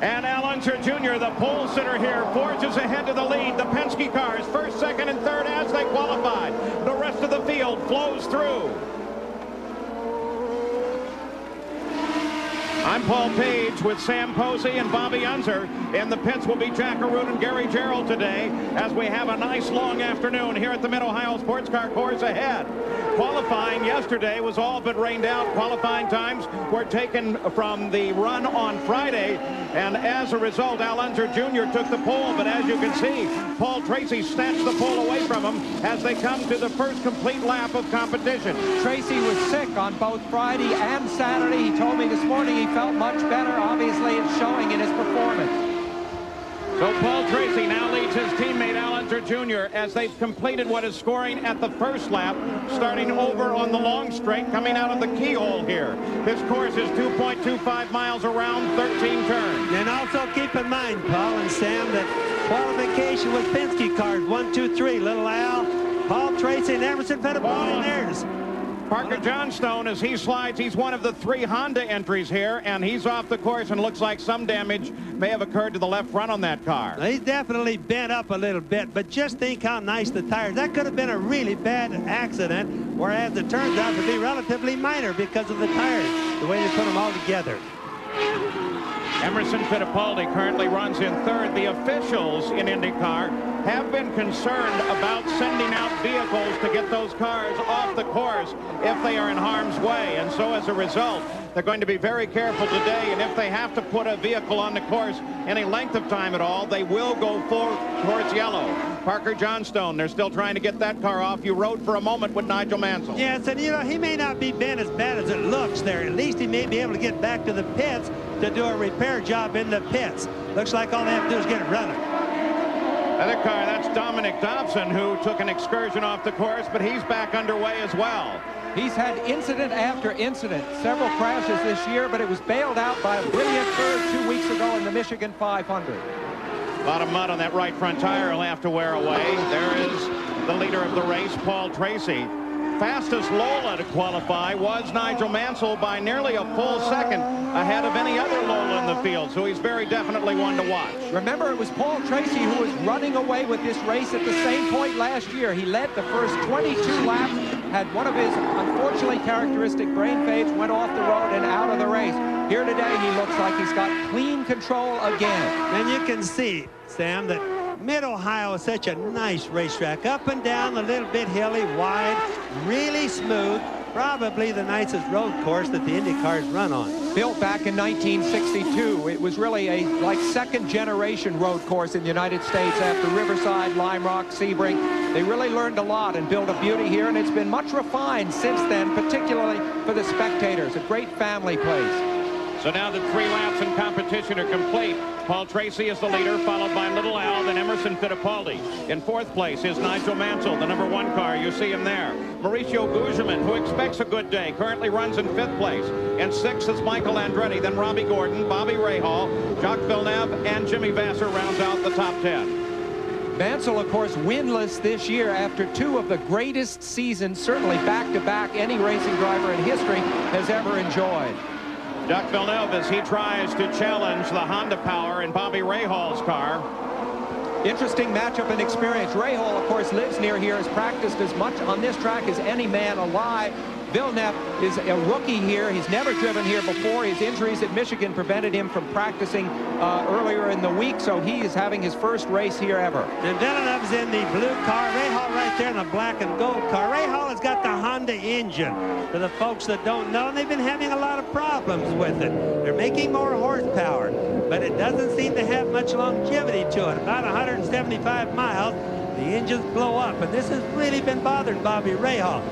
And Al Unser Jr., the pole sitter here, forges ahead to the lead. The Penske cars, first, second, and third as they qualified. The rest of the field flows through. I'm Paul Page with Sam Posey and Bobby Unser. In the pits will be Jack Arute and Gary Gerald today as we have a nice long afternoon here at the Mid-Ohio Sports Car Course ahead. Qualifying yesterday was all but rained out. Qualifying times were taken from the run on Friday, and as a result, Al Unser Jr. took the pole, but as you can see, Paul Tracy snatched the pole away from him as they come to the first complete lap of competition. Tracy was sick on both Friday and Saturday. He told me this morning he felt much better. Obviously, it's showing in his performance. So Paul Tracy now leads his teammate Al Unser Jr. as they've completed what is scoring at the first lap, starting over on the long straight, coming out of the keyhole here. This course is 2.25 miles around, 13 turns. And also keep in mind, Paul and Sam, that qualification with Penske cars, 1, 2, 3, Little Al, Paul Tracy, and Emerson Fittipaldi in theirs. Parker Johnstone, as he slides, he's one of the 3 Honda entries here, and he's off the course, and looks like some damage may have occurred to the left front on that car. He's definitely bent up a little bit, but just think how nice the tires. That could have been a really bad accident, whereas it turns out to be relatively minor because of the tires, the way they put them all together. Emerson Fittipaldi currently runs in third. The officials in IndyCar have been concerned about sending out vehicles to get those cars off the course if they are in harm's way. And so as a result, they're going to be very careful today. And if they have to put a vehicle on the course any length of time at all, they will go towards yellow. Parker Johnstone, they're still trying to get that car off. You rode for a moment with Nigel Mansell. Yes, and you know, he may not be bent as bad as it looks there. At least he may be able to get back to the pits to do a repair job in the pits. Looks like all they have to do is get it running. Other car, that's Dominic Dobson, who took an excursion off the course, but he's back underway as well. He's had incident after incident, several crashes this year, but it was bailed out by a brilliant third 2 weeks ago in the Michigan 500. A lot of mud on that right front tire he'll have to wear away. There is the leader of the race, Paul Tracy. Fastest Lola to qualify was Nigel Mansell by nearly a full second ahead of any other Lola in the field, so he's very definitely one to watch. Remember, it was Paul Tracy who was running away with this race at the same point last year. He led the first 22 laps, had one of his unfortunately characteristic brain fades, went off the road and out of the race. Here today, he looks like he's got clean control again. And you can see, Sam, that Mid-Ohio is such a nice racetrack. Up and down, a little bit hilly, wide, really smooth. Probably the nicest road course that the Indy cars run on. Built back in 1962, it was really a second-generation road course in the United States after Riverside, Lime Rock, Sebring. They really learned a lot and built a beauty here, and it's been much refined since then, particularly for the spectators. A great family place. So now the 3 laps in competition are complete. Paul Tracy is the leader, followed by Little Al, then Emerson Fittipaldi. In 4th place is Nigel Mansell, the number 1 car. You see him there. Mauricio Gugelmin, who expects a good day, currently runs in 5th place. In 6th is Michael Andretti, then Robbie Gordon, Bobby Rahal, Jacques Villeneuve, and Jimmy Vasser rounds out the top 10. Mansell, of course, winless this year after 2 of the greatest seasons, certainly back-to-back, any racing driver in history has ever enjoyed. Jacques Villeneuve, as he tries to challenge the Honda power in Bobby Rahal's car. Interesting matchup and experience. Rahal, of course, lives near here, has practiced as much on this track as any man alive. Villeneuve is a rookie here. He's never driven here before. His injuries at Michigan prevented him from practicing earlier in the week, so he is having his first race here ever. And Villeneuve's in the blue car. Rahal right there in the black and gold car. Rahal has got the Honda engine, for the folks that don't know, and they've been having a lot of problems with it. They're making more horsepower, but it doesn't seem to have much longevity to it. About 175 miles, the engines blow up, and this has really been bothering Bobby Rahal.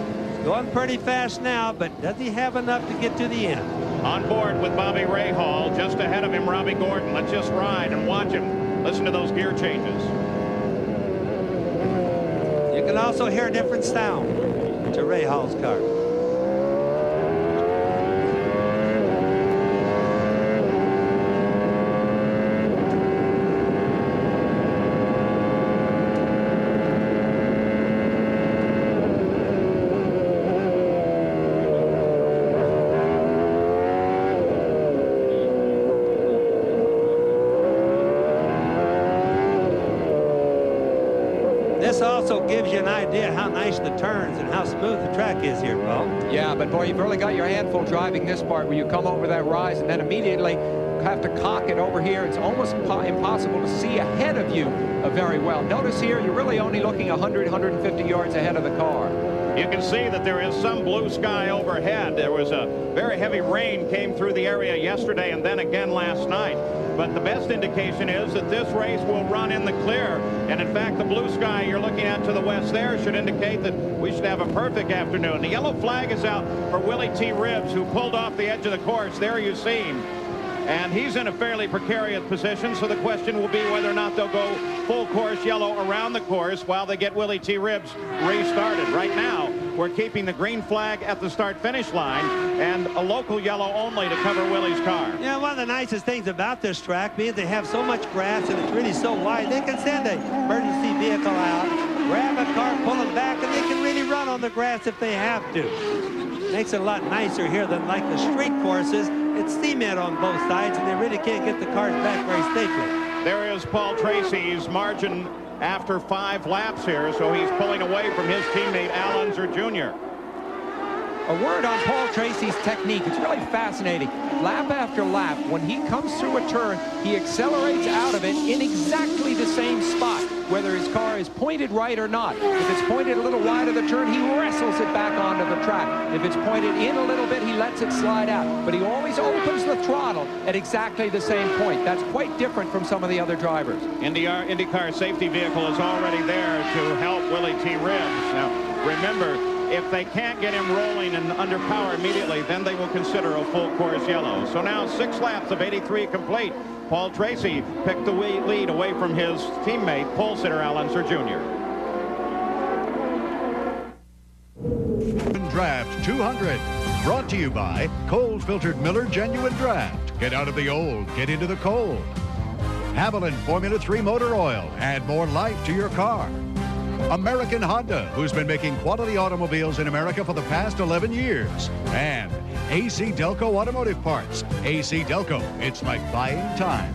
Going pretty fast now, but does he have enough to get to the end? On board with Bobby Rahal, just ahead of him, Robbie Gordon. Let's just ride and watch him. Listen to those gear changes. You can also hear a different sound to Rahal's car. This also gives you an idea how nice the turns and how smooth the track is here, Paul. Yeah, but boy, you've really got your hand full driving this part where you come over that rise and then immediately have to cock it over here. It's almost impossible to see ahead of you very well. Notice here, you're really only looking 100, 150 yards ahead of the car. You can see that there is some blue sky overhead. There was a very heavy rain came through the area yesterday and then again last night. But the best indication is that this race will run in the clear. And in fact, the blue sky you're looking at to the west there should indicate that we should have a perfect afternoon. The yellow flag is out for Willie T. Ribbs, who pulled off the edge of the course. There you see him. And he's in a fairly precarious position, so the question will be whether or not they'll go full course yellow around the course while they get Willie T. Ribbs restarted. Right now, we're keeping the green flag at the start-finish line and a local yellow only to cover Willie's car. Yeah, one of the nicest things about this track means they have so much grass and it's really so wide, they can send an emergency vehicle out, grab a car, pull them back, and they can really run on the grass if they have to. Makes it a lot nicer here than like the street courses. It's cement on both sides, and they really can't get the cars back very safely. There is Paul Tracy's margin after 5 laps here, so he's pulling away from his teammate Al Unser Jr. A word on Paul Tracy's technique. It's really fascinating. Lap after lap, when he comes through a turn, he accelerates out of it in exactly the same spot, whether his car is pointed right or not. If it's pointed a little wide of the turn, he wrestles it back onto the track. If it's pointed in a little bit, he lets it slide out. But he always opens the throttle at exactly the same point. That's quite different from some of the other drivers. IndyCar safety vehicle is already there to help Willie T. Ribbs. Now, remember, if they can't get him rolling and under power immediately, then they will consider a full course yellow. So now 6 laps of 83 complete. Paul Tracy picked the lead away from his teammate, pole sitter Al Unser Jr. Draft 200, brought to you by Cold Filtered Miller Genuine Draft. Get out of the old, get into the cold. Haviland Formula 3 Motor Oil, add more life to your car. American Honda, who's been making quality automobiles in America for the past 11 years. And AC Delco Automotive Parts. AC Delco, it's like buying time.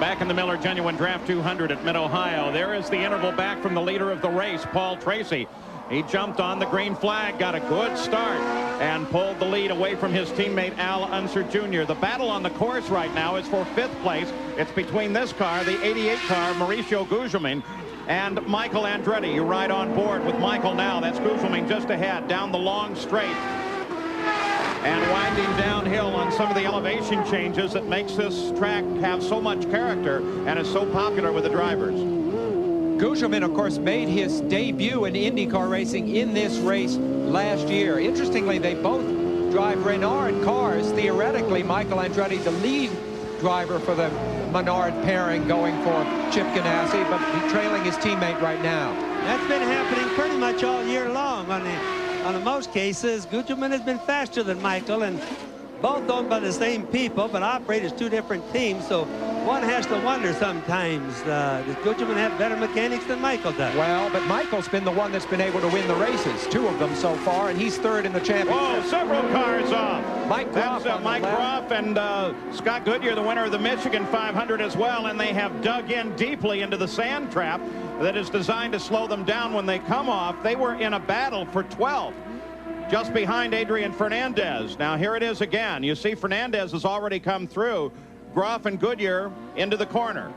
Back in the Miller Genuine Draft 200 at Mid-Ohio. There is the interval back from the leader of the race, Paul Tracy. He jumped on the green flag, got a good start, and pulled the lead away from his teammate Al Unser Jr. The battle on the course right now is for 5th place. It's between this car, the 88 car, Mauricio Gugelmin, and Michael Andretti. You ride on board with Michael now. That's Gugelmin just ahead down the long straight and winding downhill on some of the elevation changes that makes this track have so much character and is so popular with the drivers. Gugelmin, of course, made his debut in IndyCar racing in this race last year. Interestingly, they both drive Renard cars. Theoretically, Michael Andretti, the lead driver for the Menard pairing, going for Chip Ganassi, but he's trailing his teammate right now. That's been happening pretty much all year long. On most cases, Gugelmin has been faster than Michael, and both owned by the same people, but operate as 2 different teams, so one has to wonder sometimes, does Gugelmin have better mechanics than Michael does? Well, but Michael's been the one that's been able to win the races, 2 of them so far, and he's 3rd in the championship. Oh, several cars off. Mike Groff, that's Mike Groff and Scott Goodyear, the winner of the Michigan 500 as well, and they have dug in deeply into the sand trap that is designed to slow them down when they come off. They were in a battle for 12th. Just behind Adrian Fernandez. Now here it is again. You see Fernandez has already come through. Groff and Goodyear into the corner.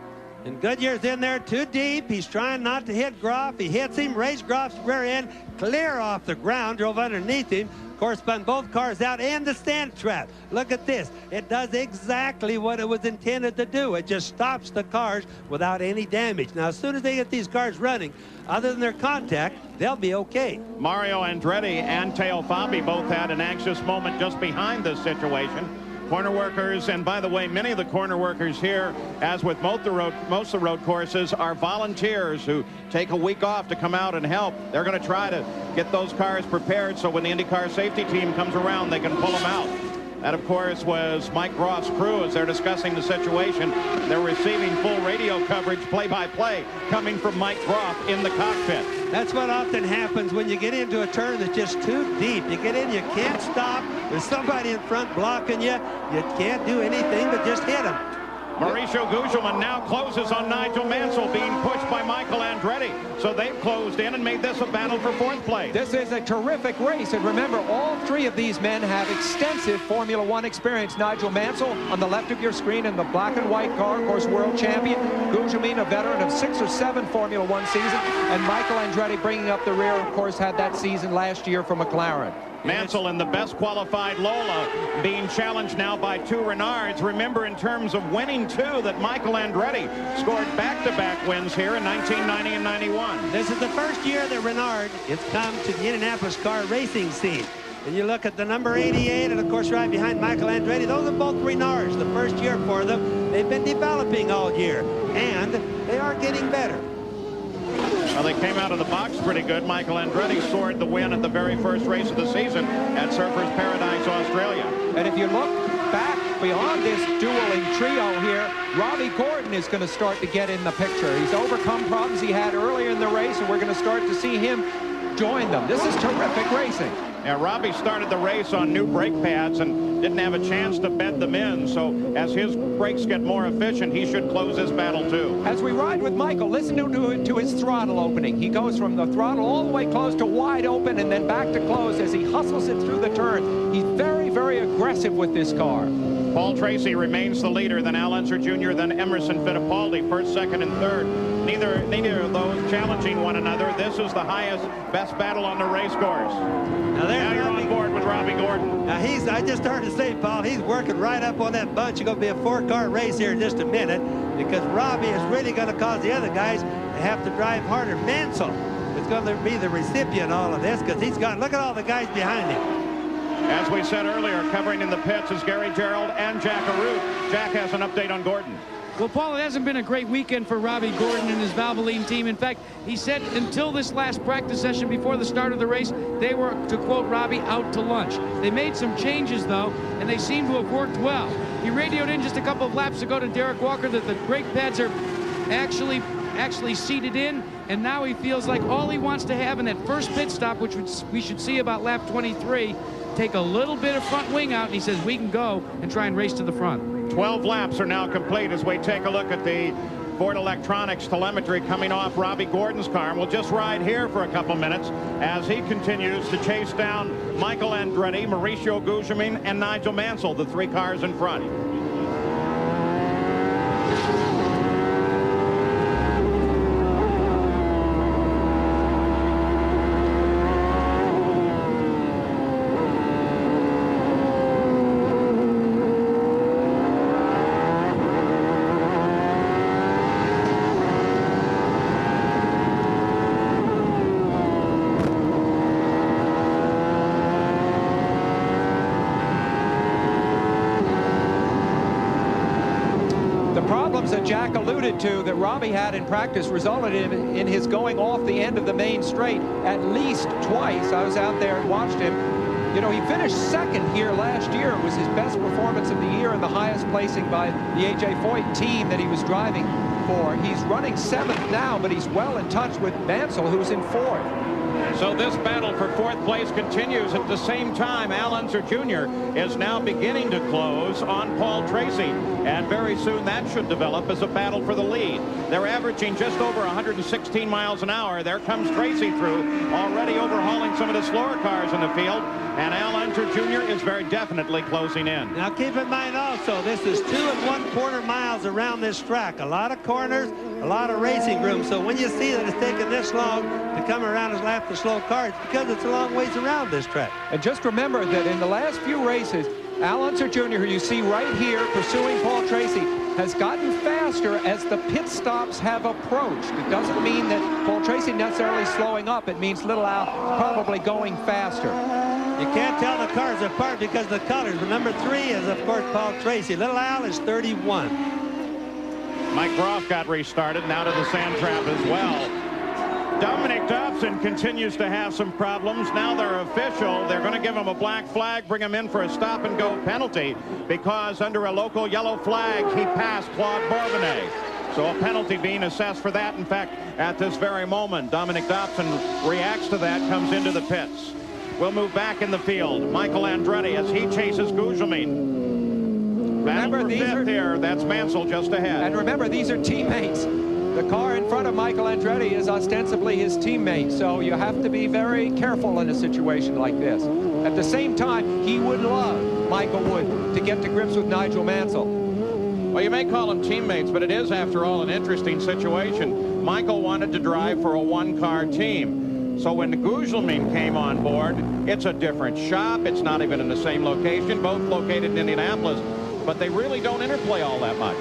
And Goodyear's in there too deep. He's trying not to hit Groff. He hits him, raised Groff's rear end, clear off the ground, drove underneath him. Of course, spun both cars out and the sand trap. Look at this. It does exactly what it was intended to do. It just stops the cars without any damage. Now, as soon as they get these cars running, other than their contact, they'll be okay. Mario Andretti and Teo Fabi both had an anxious moment just behind this situation. Corner workers, and by the way, many of the corner workers here, as with most of the road courses, are volunteers who take a week off to come out and help. They're going to try to get those cars prepared so when the IndyCar safety team comes around, they can pull them out. That, of course, was Mike Groff's crew as they're discussing the situation. They're receiving full radio coverage, play-by-play, coming from Mike Groff in the cockpit. That's what often happens when you get into a turn that's just too deep. You get in, you can't stop. There's somebody in front blocking you. You can't do anything but just hit them. Mauricio Gugelmin now closes on Nigel Mansell, being pushed by Michael Andretti. So they've closed in and made this a battle for 4th place. This is a terrific race. And remember, all 3 of these men have extensive Formula One experience. Nigel Mansell on the left of your screen in the black and white car, of course, world champion. Gugelmin, a veteran of 6 or 7 Formula One seasons. And Michael Andretti bringing up the rear, of course, had that season last year for McLaren. Mansell in the best qualified Lola, being challenged now by 2 Renards. Remember, in terms of winning 2, that Michael Andretti scored back-to-back wins here in 1990 and 91. This is the first year that Renard has come to the Indianapolis car racing scene. And you look at the number 88, and of course right behind Michael Andretti, those are both Renards. The first year for them. They've been developing all year, and they are getting better. Well, they came out of the box pretty good. Michael Andretti scored the win at the very first race of the season at Surfers Paradise, Australia. And if you look back beyond this dueling trio here, Robbie Gordon is going to start to get in the picture. He's overcome problems he had earlier in the race, and we're going to start to see him join them. This is terrific racing. Yeah, Robbie started the race on new brake pads and didn't have a chance to bed them in. So as his brakes get more efficient, he should close this battle too. As we ride with Michael, listen to his throttle opening. He goes from the throttle all the way close to wide open and then back to close as he hustles it through the turn. He's very, very aggressive with this car. Paul Tracy remains the leader, then Al Unser Jr., then Emerson Fittipaldi, first, second, and third. Neither of those challenging one another. This is the highest, best battle on the race course. Now you're on board with Robbie Gordon. Now I just started to say, Paul, he's working right up on that bunch. It's going to be a 4-car race here in just a minute, because Robbie is really going to cause the other guys to have to drive harder. Mansell is going to be the recipient of all of this, because he's got, look at all the guys behind him. As we said earlier, covering in the pits is Gary Gerald and Jack Arute. Jack has an update on Gordon. Well, Paul, it hasn't been a great weekend for Robbie Gordon and his Valvoline team. In fact, he said until this last practice session before the start of the race, they were, to quote Robbie, out to lunch. They made some changes, though, and they seem to have worked well. He radioed in just a couple of laps ago to Derek Walker that the brake pads are actually seated in, and now he feels like all he wants to have in that first pit stop, which we should see about lap 23, take a little bit of front wing out, and he says we can go and try and race to the front. 12 laps are now complete as we take a look at the Ford Electronics telemetry coming off Robbie Gordon's car. And we'll just ride here for a couple minutes as he continues to chase down Michael Andretti, Mauricio Gugelmin, and Nigel Mansell, the 3 cars in front. That Jack alluded to that Robbie had in practice resulted in his going off the end of the main straight at least twice. I was out there and watched him. You know, he finished second here last year. It was his best performance of the year and the highest placing by the A.J. Foyt team that he was driving for. He's running 7th now, but he's well in touch with Mansell, who's in 4th. So this battle for 4th place continues. At the same time, Al Unser Jr. is now beginning to close on Paul Tracy, and very soon that should develop as a battle for the lead. They're averaging just over 116 miles an hour. There comes Tracy through, already overhauling some of the slower cars in the field, and Al Unser Jr. is very definitely closing in. Now keep in mind also, this is 2 1/4 miles around this track. A lot of corners, a lot of racing room. So when you see that it's taking this long to come around his lap to slow cars, because it's a long ways around this track. And just remember that in the last few races, Al Unser Jr., who you see right here pursuing Paul Tracy, has gotten faster as the pit stops have approached. It doesn't mean that Paul Tracy necessarily slowing up. It means Little Al probably going faster. You can't tell the cars apart because of the colors. But number 3 is, of course, Paul Tracy. Little Al is 31. Mike Groff got restarted, now to the sand trap as well. Dominic Dobson continues to have some problems. Now they're official. They're going to give him a black flag, bring him in for a stop-and-go penalty, because under a local yellow flag, he passed Claude Bourbonnais. So a penalty being assessed for that. In fact, at this very moment, Dominic Dobson reacts to that, comes into the pits. We'll move back in the field. Michael Andretti as he chases Gugelmin. Remember, Battle for these fifth here. That's Mansell just ahead. And remember, these are teammates. The car in front of Michael Andretti is ostensibly his teammate, so you have to be very careful in a situation like this. At the same time, he would love, Michael would, to get to grips with Nigel Mansell. Well, you may call them teammates, but it is, after all, an interesting situation. Michael wanted to drive for a one-car team. So when the Gugelmin came on board, it's a different shop. It's not even in the same location, both located in Indianapolis. But they really don't interplay all that much.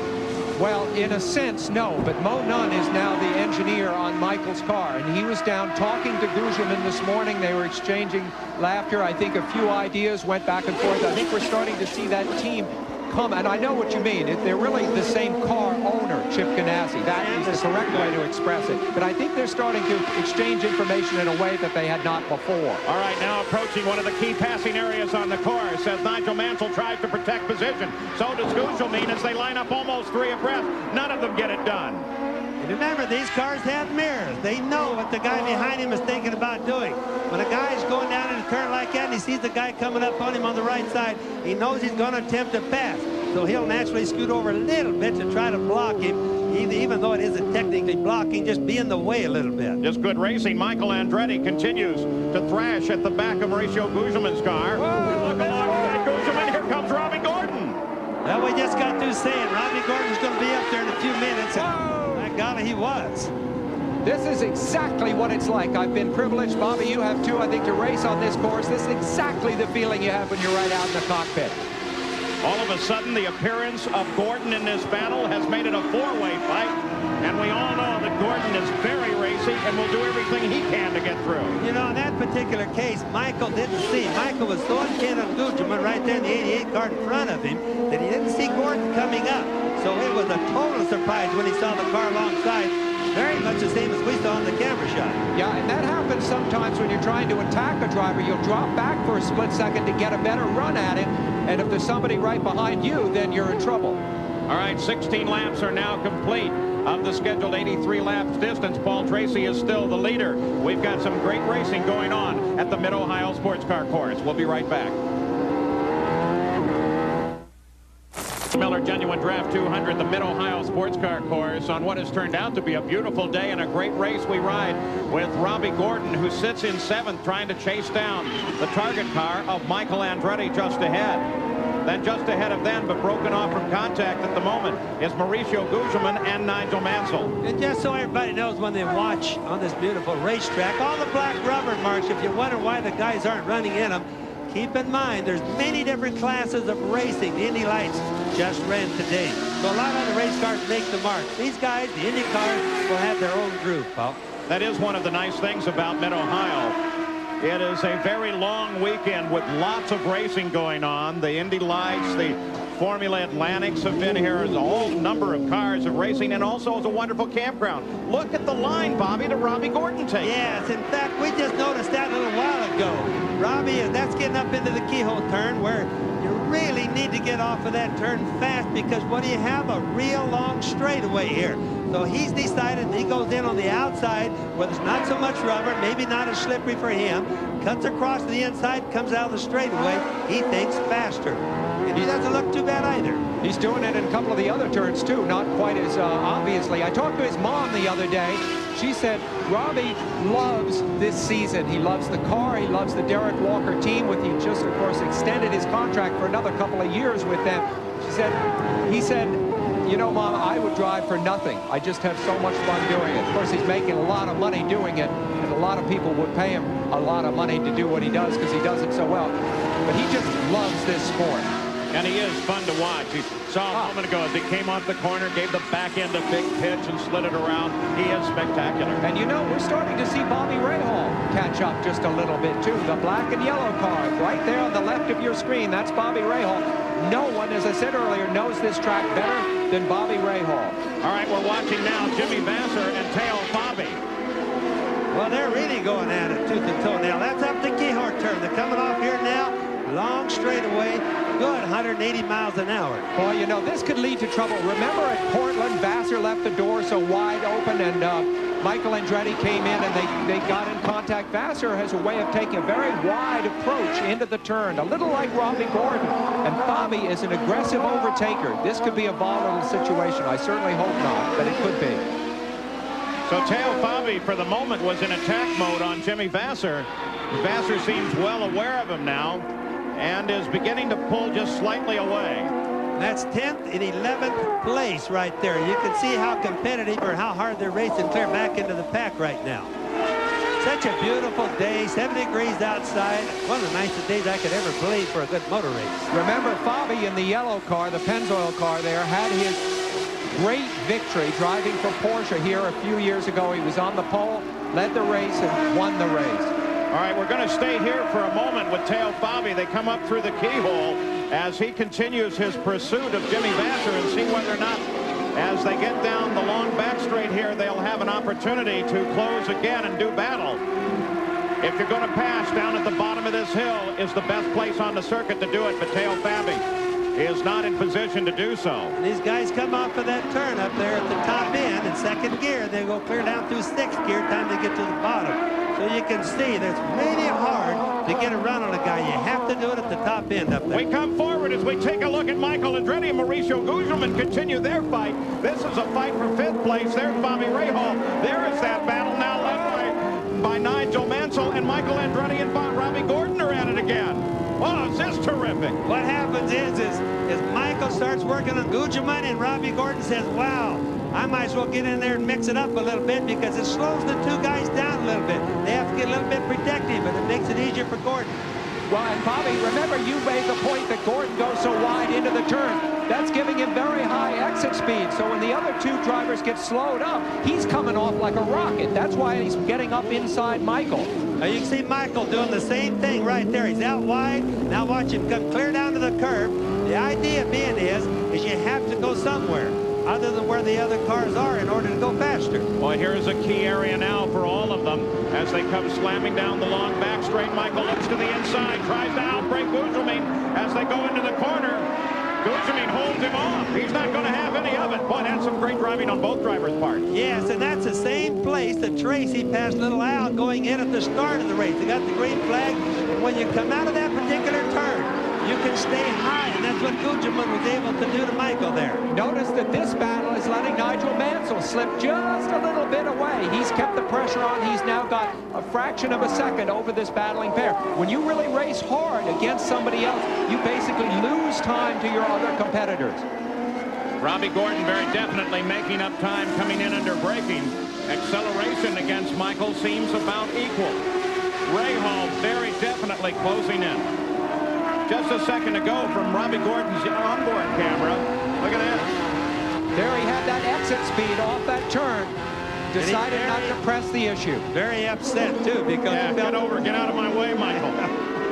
Well, in a sense, no. But Mo Nunn is now the engineer on Michael's car. And he was down talking to Gugelmin this morning. They were exchanging laughter. I think a few ideas went back and forth. I think we're starting to see that team come. And I know what you mean. They're really the same car owner, Chip Ganassi. That is the correct way to express it. But I think they're starting to exchange information in a way that they had not before. All right, now approaching one of the key passing areas on the course as Nigel Mansell tries to protect position. So does Gugelmin as they line up almost three abreast. None of them get it done. And remember, these cars have mirrors. They know what the guy behind him is thinking about doing. When a guy is going down in a turn like that and he sees the guy coming up on him on the right side, he knows he's going to attempt to pass. So he'll naturally scoot over a little bit to try to block him, even though it isn't technically blocking, just be in the way a little bit. Just good racing. Michael Andretti continues to thrash at the back of Mauricio Gugelmin's car. Whoa. Look alongside Gugelmin. Here comes Robbie Gordon. Well, we just got through saying Robbie Gordon's going to be up there in a few minutes. And my golly, he was. This is exactly what it's like. I've been privileged, Bobby, you have too, I think, to race on this course. This is exactly the feeling you have when you're right out in the cockpit. All of a sudden, the appearance of Gordon in this battle has made it a four-way fight. And we all know that Gordon is very racy and will do everything he can to get through. You know, in that particular case, Michael didn't see. Michael was so intent on Gugelmin right there in the 88 car in front of him that he didn't see Gordon coming up. So it was a total surprise when he saw the car alongside. Very much the same as we saw in the camera shot. Yeah, and that happens sometimes when you're trying to attack a driver. You'll drop back for a split second to get a better run at him. And if there's somebody right behind you, then you're in trouble. All right, 16 laps are now complete of the scheduled 83 laps distance. Paul Tracy is still the leader. We've got some great racing going on at the Mid-Ohio Sports Car Course. We'll be right back. Miller Genuine Draft 200, the Mid-Ohio Sports Car Course, on what has turned out to be a beautiful day and a great race. We ride with Robbie Gordon, who sits in 7th, trying to chase down the target car of Michael Andretti just ahead. Then just ahead of them, but broken off from contact at the moment, is Mauricio Gugelmin and Nigel Mansell. And just so everybody knows, when they watch on this beautiful racetrack, all the black rubber marks, if you wonder why the guys aren't running in them, keep in mind, there's many different classes of racing. The Indy Lights just ran today. So a lot of the race cars make the mark. These guys, the Indy cars, will have their own groove, Paul. That is one of the nice things about Mid-Ohio. It is a very long weekend with lots of racing going on. The Indy Lights, the Formula Atlantics have been here. There's a whole number of cars of racing, and also it's a wonderful campground. Look at the line, Bobby, that Robbie Gordon takes. Yes, in fact, we just noticed that a little while ago. Robbie, that's getting up into the keyhole turn where you really need to get off of that turn fast, because what do you have? A real long straightaway here. So he's decided he goes in on the outside where there's not so much rubber, maybe not as slippery for him, cuts across to the inside, comes out of the straightaway. He thinks faster. And he doesn't look too bad either. He's doing it in a couple of the other turns, too, not quite as obviously. I talked to his mom the other day. She said Robbie loves this season. He loves the car. He loves the Derek Walker team. He just, of course, extended his contract for another couple of years with them. He said, you know, Mom, I would drive for nothing. I just have so much fun doing it. Of course, he's making a lot of money doing it, and a lot of people would pay him a lot of money to do what he does because he does it so well. But he just loves this sport. And he is fun to watch. You saw a moment ago as he came off the corner, gave the back end a big pitch and slid it around. He is spectacular. And you know, we're starting to see Bobby Rahal catch up just a little bit, too. The black and yellow car right there on the left of your screen, that's Bobby Rahal. No one, as I said earlier, knows this track better than Bobby Rahal. All right, we're watching now Jimmy Vasser and Teo Bobby. Well, they're really going at it tooth and toe now. That's up the keyhole turn. They're coming off here now. Long straightaway. Good, 180 miles an hour. Boy, you know, this could lead to trouble. Remember at Portland, Vasser left the door so wide open, and Michael Andretti came in and they got in contact. Vassar has a way of taking a very wide approach into the turn, a little like Robbie Gordon. And Fabi is an aggressive overtaker. This could be a volatile situation. I certainly hope not, but it could be. So Teo Fabi, for the moment, was in attack mode on Jimmy Vassar. Vassar seems well aware of him now and is beginning to pull just slightly away. That's 10th and 11th place right there. You can see how competitive or how hard they're racing clear back into the pack right now. Such a beautiful day, 70 degrees outside. One of the nicest days I could ever believe for a good motor race. Remember, Fabi in the yellow car, the Pennzoil car there, had his great victory driving for Porsche here a few years ago. He was on the pole, led the race, and won the race. All right, we're going to stay here for a moment with Teo Fabi. They come up through the keyhole as he continues his pursuit of Jimmy Vassar and see whether or not, as they get down the long back straight here, they'll have an opportunity to close again and do battle. If you're going to pass, down at the bottom of this hill is the best place on the circuit to do it, but Teo Fabi is not in position to do so. These guys come off of that turn up there at the top end in second gear. They go clear down through sixth gear, time to get to the bottom. So you can see that's really hard to get a run on a guy. You have to do it at the top end up there. We come forward as we take a look at Michael Andretti and Mauricio Gugelmin continue their fight. This is a fight for fifth place. There's Bobby Rahal. There is that battle now led by Nigel Mansell, and Michael Andretti and Robbie Gordon are at it again. Oh, is this terrific? What happens is Michael starts working on Gugelmin, and Robbie Gordon says, wow, I might as well get in there and mix it up a little bit because it slows the two guys down a little bit. They have to get a little bit protective, but it makes it easier for Gordon. Well, and Bobby, remember you made the point that Gordon goes so wide into the turn. That's giving him very high exit speed. So when the other two drivers get slowed up, he's coming off like a rocket. That's why he's getting up inside Michael. Now you can see Michael doing the same thing right there. He's out wide. Now watch him come clear down to the curb. The idea being is you have to go somewhere other than where the other cars are in order to go faster. Well, here's a key area now for all of them as they come slamming down the long back straight. Michael looks to the inside, tries to outbrake Gugelmin as they go into the corner. Gugelmin holds him off. He's not going to have any of it. Boy, that's some great driving on both drivers' part. Yes, and that's the same place that Tracy passed Little Al going in at the start of the race. They got the green flag, and when you come out of that particular turn, you can stay high, and that's what Gugelmin was able to do to Michael there. Notice that this battle is letting Nigel Mansell slip just a little bit away. He's kept the pressure on. He's now got a fraction of a second over this battling pair. When you really race hard against somebody else, you basically lose time to your other competitors. Robbie Gordon very definitely making up time coming in under braking. Acceleration against Michael seems about equal. Rahal very definitely closing in. Just a second ago from Robbie Gordon's onboard camera. Look at that. There he had that exit speed off that turn. Decided not to press the issue. Very upset, too, because... Yeah, get out of my way, Michael.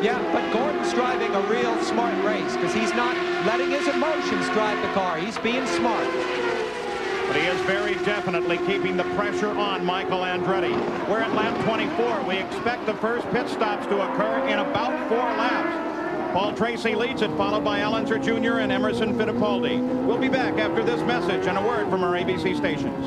Yeah, but Gordon's driving a real smart race because he's not letting his emotions drive the car. He's being smart. But he is very definitely keeping the pressure on Michael Andretti. We're at lap 24. We expect the first pit stops to occur in about 4 laps. Paul Tracy leads it, followed by Al Unser Jr. and Emerson Fittipaldi. We'll be back after this message and a word from our ABC stations.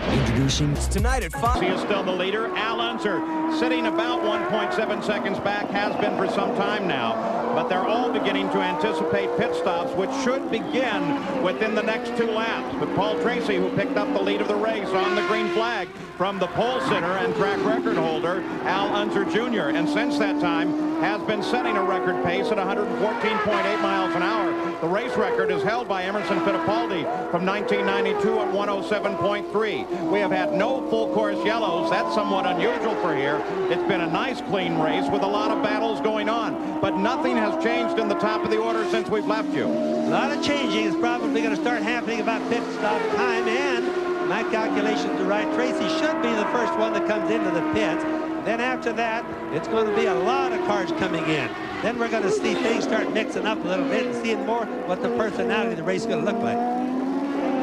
Introducing tonight at 5. He is still the leader. Al Unser sitting about 1.7 seconds back, has been for some time now. But they're all beginning to anticipate pit stops, which should begin within the next 2 laps. But Paul Tracy, who picked up the lead of the race on the green flag from the pole sitter and track record holder, Al Unser Jr., and since that time has been setting a record pace at 114.8 miles an hour. The race record is held by Emerson Fittipaldi from 1992 at 107.3. We have had no full course yellows. That's somewhat unusual for here. It's been a nice clean race with a lot of battles going on, but nothing has changed in the top of the order since we've left you. A lot of changing is probably going to start happening about pit stop time, and my calculations are right. Tracy should be the first one that comes into the pits. Then after that, it's going to be a lot of cars coming in. Then we're going to see things start mixing up a little bit and seeing more what the personality of the race is going to look like.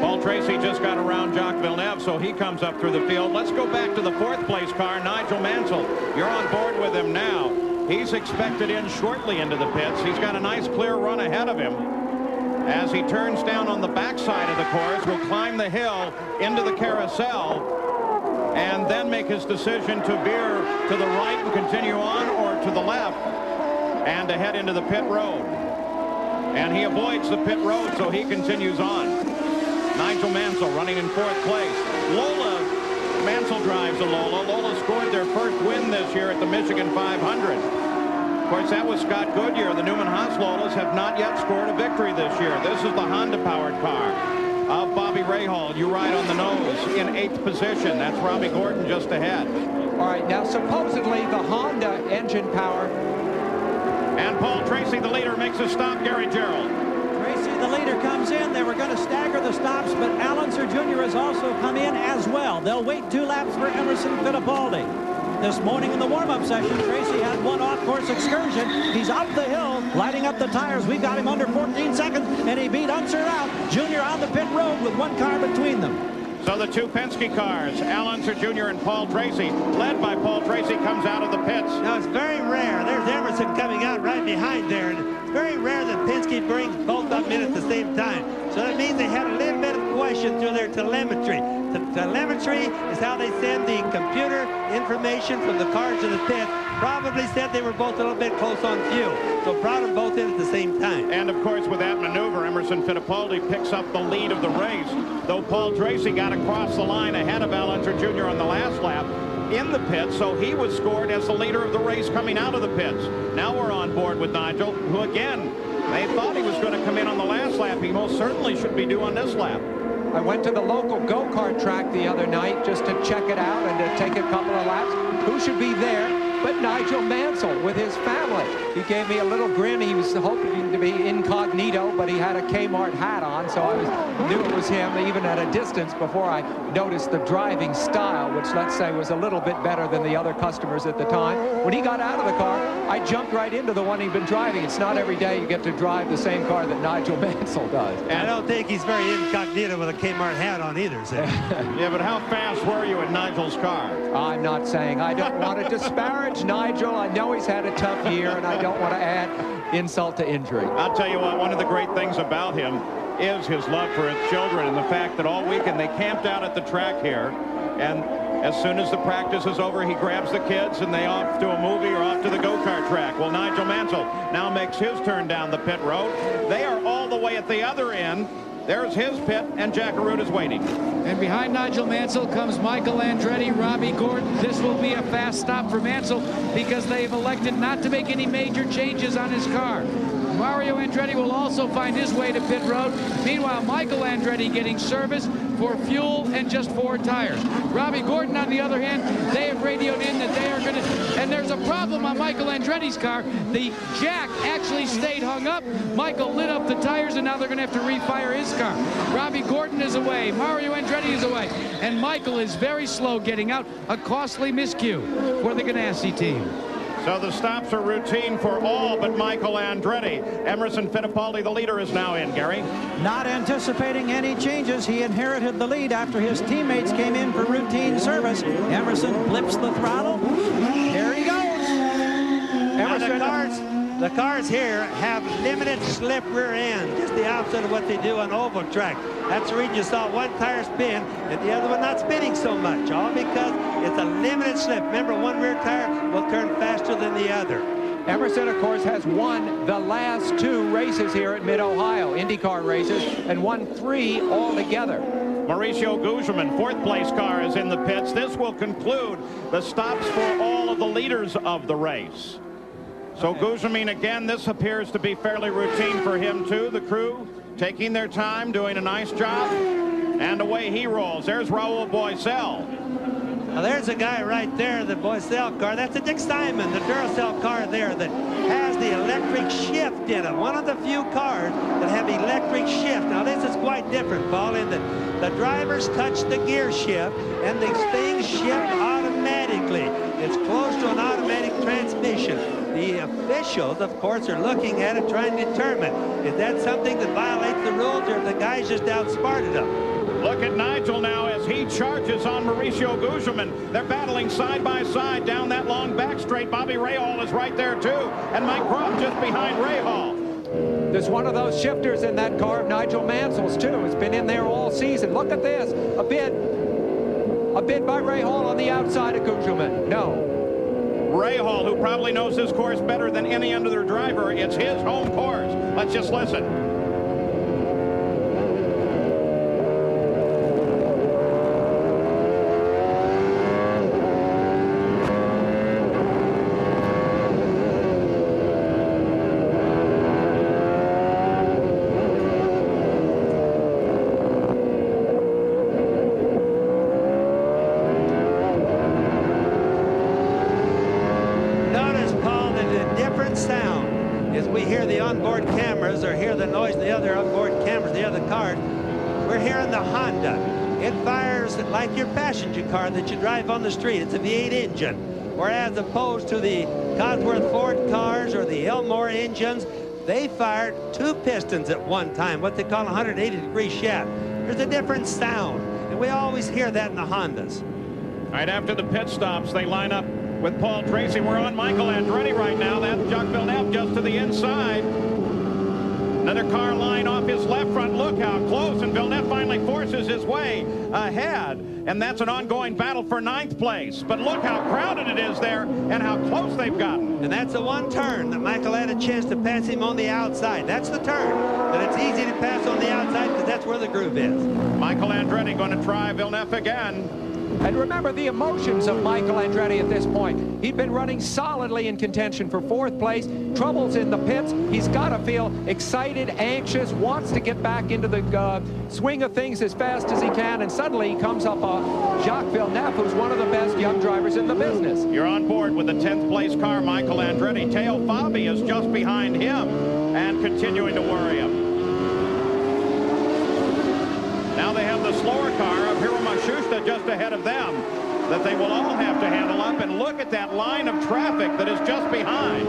Paul Tracy just got around Jacques Villeneuve, so he comes up through the field. Let's go back to the 4th place car, Nigel Mansell. You're on board with him now. He's expected in shortly into the pits. He's got a nice clear run ahead of him. as he turns down on the backside of the course, will climb the hill into the carousel and then make his decision to veer to the right and continue on, or to the left and to head into the pit road. And he avoids the pit road, so he continues on. Nigel Mansell running in 4th place. Lola, Mansell drives a Lola. Lola scored their first win this year at the Michigan 500. Of course, that was Scott Goodyear. The Newman Haas Lolas have not yet scored a victory this year. This is the Honda-powered car of Bobby Rahal. You ride on the nose in 8th position. That's Robbie Gordon just ahead. All right, now supposedly the Honda engine power. And Paul Tracy, the leader, makes a stop. Gary Gerald. Tracy, the leader, comes in. They were going to stagger the stops, but Al Unser Jr. has also come in as well. They'll wait 2 laps for Emerson Fittipaldi. This morning in the warm-up session, Tracy had one off-course excursion. He's up the hill, lighting up the tires. We've got him under 14 seconds, and he beat Unser out. Jr. on the pit road with 1 car between them. So the 2 Penske cars, Al Unser Jr. and Paul Tracy, led by Paul Tracy, comes out of the pits. Now, it's very rare. There's Emerson coming out right behind there. And it's very rare that Penske brings both up in at the same time. So that means they had a little bit of question through their telemetry. The telemetry is how they send the computer information from the cars to the pit. Probably said they were both a little bit close on fuel. So brought them both in at the same time. And, of course, with that maneuver, Emerson Fittipaldi picks up the lead of the race, though Paul Tracy got across the line ahead of Al Unser Jr. on the last lap in the pits, so he was scored as the leader of the race coming out of the pits. Now we're on board with Nigel, who, again, they thought he was going to come in on the last lap. He most certainly should be due on this lap. I went to the local go-kart track the other night just to check it out and to take a couple of laps. Who should be there but Nigel Mansell with his family? He gave me a little grin. He was hoping to be incognito, but he had a Kmart hat on, so I knew it was him even at a distance before I noticed the driving style, which, let's say, was a little bit better than the other customers at the time. When he got out of the car, I jumped right into the one he'd been driving. It's not every day you get to drive the same car that Nigel Mansell does. And I don't think he's very incognito with a Kmart hat on either, Sam. Yeah, but how fast were you in Nigel's car? I'm not saying. I don't want to disparage Nigel. I know he's had a tough year, and I don't want to add insult to injury. I'll tell you what, one of the great things about him is his love for his children, and the fact that all weekend they camped out at the track here, and as soon as the practice is over, he grabs the kids and they off to a movie or off to the go-kart track. Well, Nigel Mansell now makes his turn down the pit road. They are all the way at the other end. There's his pit, and Jack Arute is waiting. And behind Nigel Mansell comes Michael Andretti, Robbie Gordon. This will be a fast stop for Mansell because they've elected not to make any major changes on his car. Mario Andretti will also find his way to pit road. Meanwhile, Michael Andretti getting service for fuel and just 4 tires. Robbie Gordon, on the other hand, they have radioed in that they are going to, and there's a problem on Michael Andretti's car. The jack actually stayed hung up. Michael lit up the tires, and now they're going to have to refire his car. Robbie Gordon is away. Mario Andretti is away. And Michael is very slow getting out. A costly miscue for the Ganassi team. So the stops are routine for all but Michael Andretti. Emerson Fittipaldi, the leader, is now in, Gary. Not anticipating any changes. He inherited the lead after his teammates came in for routine service. Emerson flips the throttle. There he goes. Emerson, the cars here have limited slip rear end, just the opposite of what they do on oval track. That's the reason you saw one tire spin and the other one not spinning so much, all because it's a limited slip. Remember, one rear tire will turn faster than the other. Emerson, of course, has won the last 2 races here at Mid-Ohio, IndyCar races, and won 3 altogether. Mauricio Gugelmin, 4th place car, is in the pits. This will conclude the stops for all of the leaders of the race. So Gugelmin, again, this appears to be fairly routine for him, too. The crew taking their time, doing a nice job, and away he rolls. There's Raul Boisel. Now there's a guy right there, the Boisel car. That's a Dick Simon, the Duracell car there that has the electric shift in it. One of the few cars that have electric shift. Now this is quite different, Paul, in that the drivers touch the gear shift and the things shift automatically. It's close to an automatic transmission. The officials, of course, are looking at it, trying to determine is that something that violates the rules or if the guys just outsmarted them. Look at Nigel now as he charges on Mauricio Gugelmin. They're battling side by side down that long back straight. Bobby Rahal is right there, too. And Mike Groff just behind Rahal. There's one of those shifters in that car of Nigel Mansell's, too. It's been in there all season. Look at this. A bid by Ray Hall on the outside of Gugelmin. No. Ray Hall, who probably knows this course better than any other driver. It's his home course. Let's just listen. Sound as we hear the onboard cameras or hear the noise of the other onboard cameras, the other cars. We're hearing the Honda. It fires like your passenger car that you drive on the street. It's a V8 engine, whereas opposed to the Cosworth Ford cars or the Elmore engines, they fire 2 pistons at one time, what they call a 180-degree shaft. There's a different sound, and we always hear that in the Hondas. Right after the pit stops, they line up with Paul Tracy. We're on Michael Andretti right now. That's Jacques Villeneuve just to the inside. Another car line off his left front. Look how close, and Villeneuve finally forces his way ahead. And that's an ongoing battle for 9th place. But look how crowded it is there and how close they've gotten. And that's the one turn that Michael had a chance to pass him on the outside. That's the turn that it's easy to pass on the outside because that's where the groove is. Michael Andretti going to try Villeneuve again. And remember the emotions of Michael Andretti at this point. He'd been running solidly in contention for 4th place. Troubles in the pits. He's got to feel excited, anxious, wants to get back into the swing of things as fast as he can. And suddenly he comes up Jacques Villeneuve, who's one of the best young drivers in the business. You're on board with the 10th place car, Michael Andretti. Teo Fabi is just behind him and continuing to worry him. Now they have the slower car of Hiro Matsushita just ahead of them that they will all have to handle up. And look at that line of traffic that is just behind.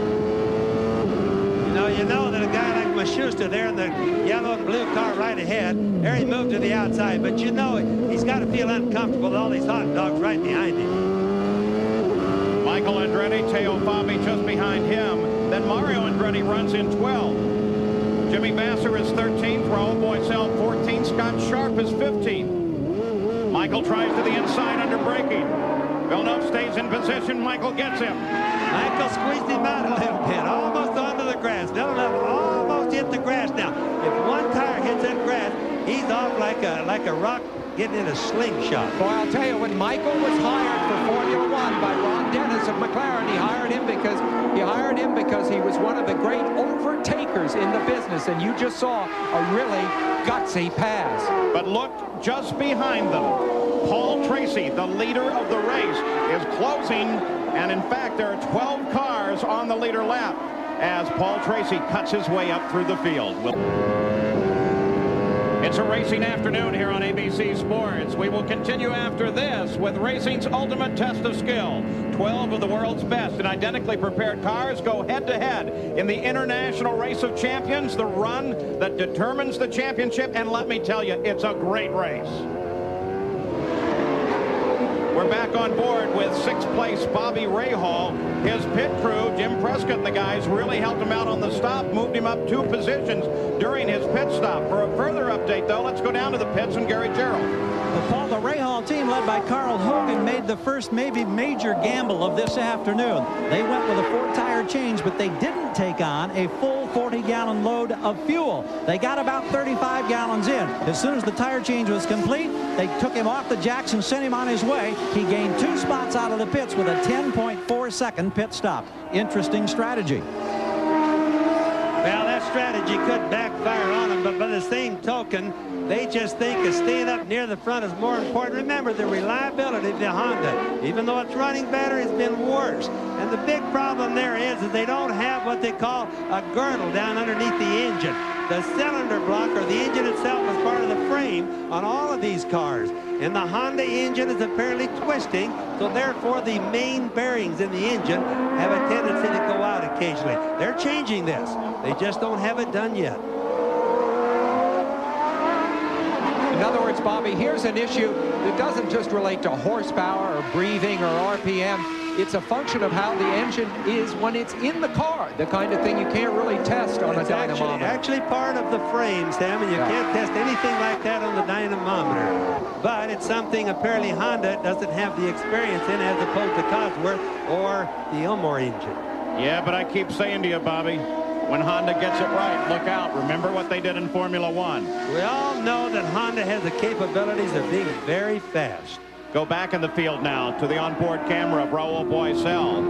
You know that a guy like Matsushita there in the yellow and blue car right ahead, there he moved to the outside. But you know he's got to feel uncomfortable with all these hot dogs right behind him. Michael Andretti, Teo Fabi just behind him. Then Mario Andretti runs in 12th. Jimmy Vasser is 13th, Raul Boisel 14th, Scott Sharp is 15th. Michael tries to the inside under braking. Villeneuve stays in position. Michael gets him. Michael squeezed him out a little bit, almost onto the grass. Villeneuve almost hit the grass now. If one tire hits that grass, he's off like a rock getting in a slingshot. Boy, I'll tell you, when Michael was hired for Formula One by Ron Dennis of McLaren, he hired him because he was one of the great overtakers in the business, and you just saw a really gutsy pass. But look just behind them. Paul Tracy, the leader of the race, is closing, and in fact there are 12 cars on the leader lap as Paul Tracy cuts his way up through the field. It's a racing afternoon here on ABC Sports. We will continue after this with racing's ultimate test of skill. 12 of the world's best and identically prepared cars go head-to-head in the International Race of Champions, the run that determines the championship. And let me tell you, it's a great race. We're back on board with 6th place Bobby Rahal. His pit crew, Jim Prescott and the guys, really helped him out on the stop, moved him up 2 positions during his pit stop. For a further update, though, let's go down to the pits and Gary Gerald. Well, Paul, the Rahal team, led by Carl Hogan, made the first maybe major gamble of this afternoon. They went with a 4-tire change, but they didn't take on a full 40-gallon load of fuel. They got about 35 gallons in. As soon as the tire change was complete, they took him off the jacks and sent him on his way. He gained 2 spots out of the pits with a 10.4-second pit stop. Interesting strategy. Well, that strategy could backfire on them, but by the same token, they just think that staying up near the front is more important. Remember, the reliability of the Honda, even though it's running better, it's been worse. And the big problem there is that they don't have what they call a girdle down underneath the engine. The cylinder block, or the engine itself, is part of the frame on all of these cars. And the Honda engine is apparently twisting, so therefore the main bearings in the engine have a tendency to go out occasionally. They're changing this. They just don't have it done yet. In other words, Bobby, here's an issue that doesn't just relate to horsepower or breathing or RPM. it's a function of how the engine is when it's in the car, the kind of thing you can't really test on a dynamometer. Actually part of the frame, Sam, and you can't test anything like that on the dynamometer. But it's something apparently Honda doesn't have the experience in as opposed to Cosworth or the Elmore engine. Yeah, but I keep saying to you, Bobby, when Honda gets it right, look out. Remember what they did in Formula One. We all know that Honda has the capabilities of being very fast. Go back in the field now to the onboard camera of Raul Boisel,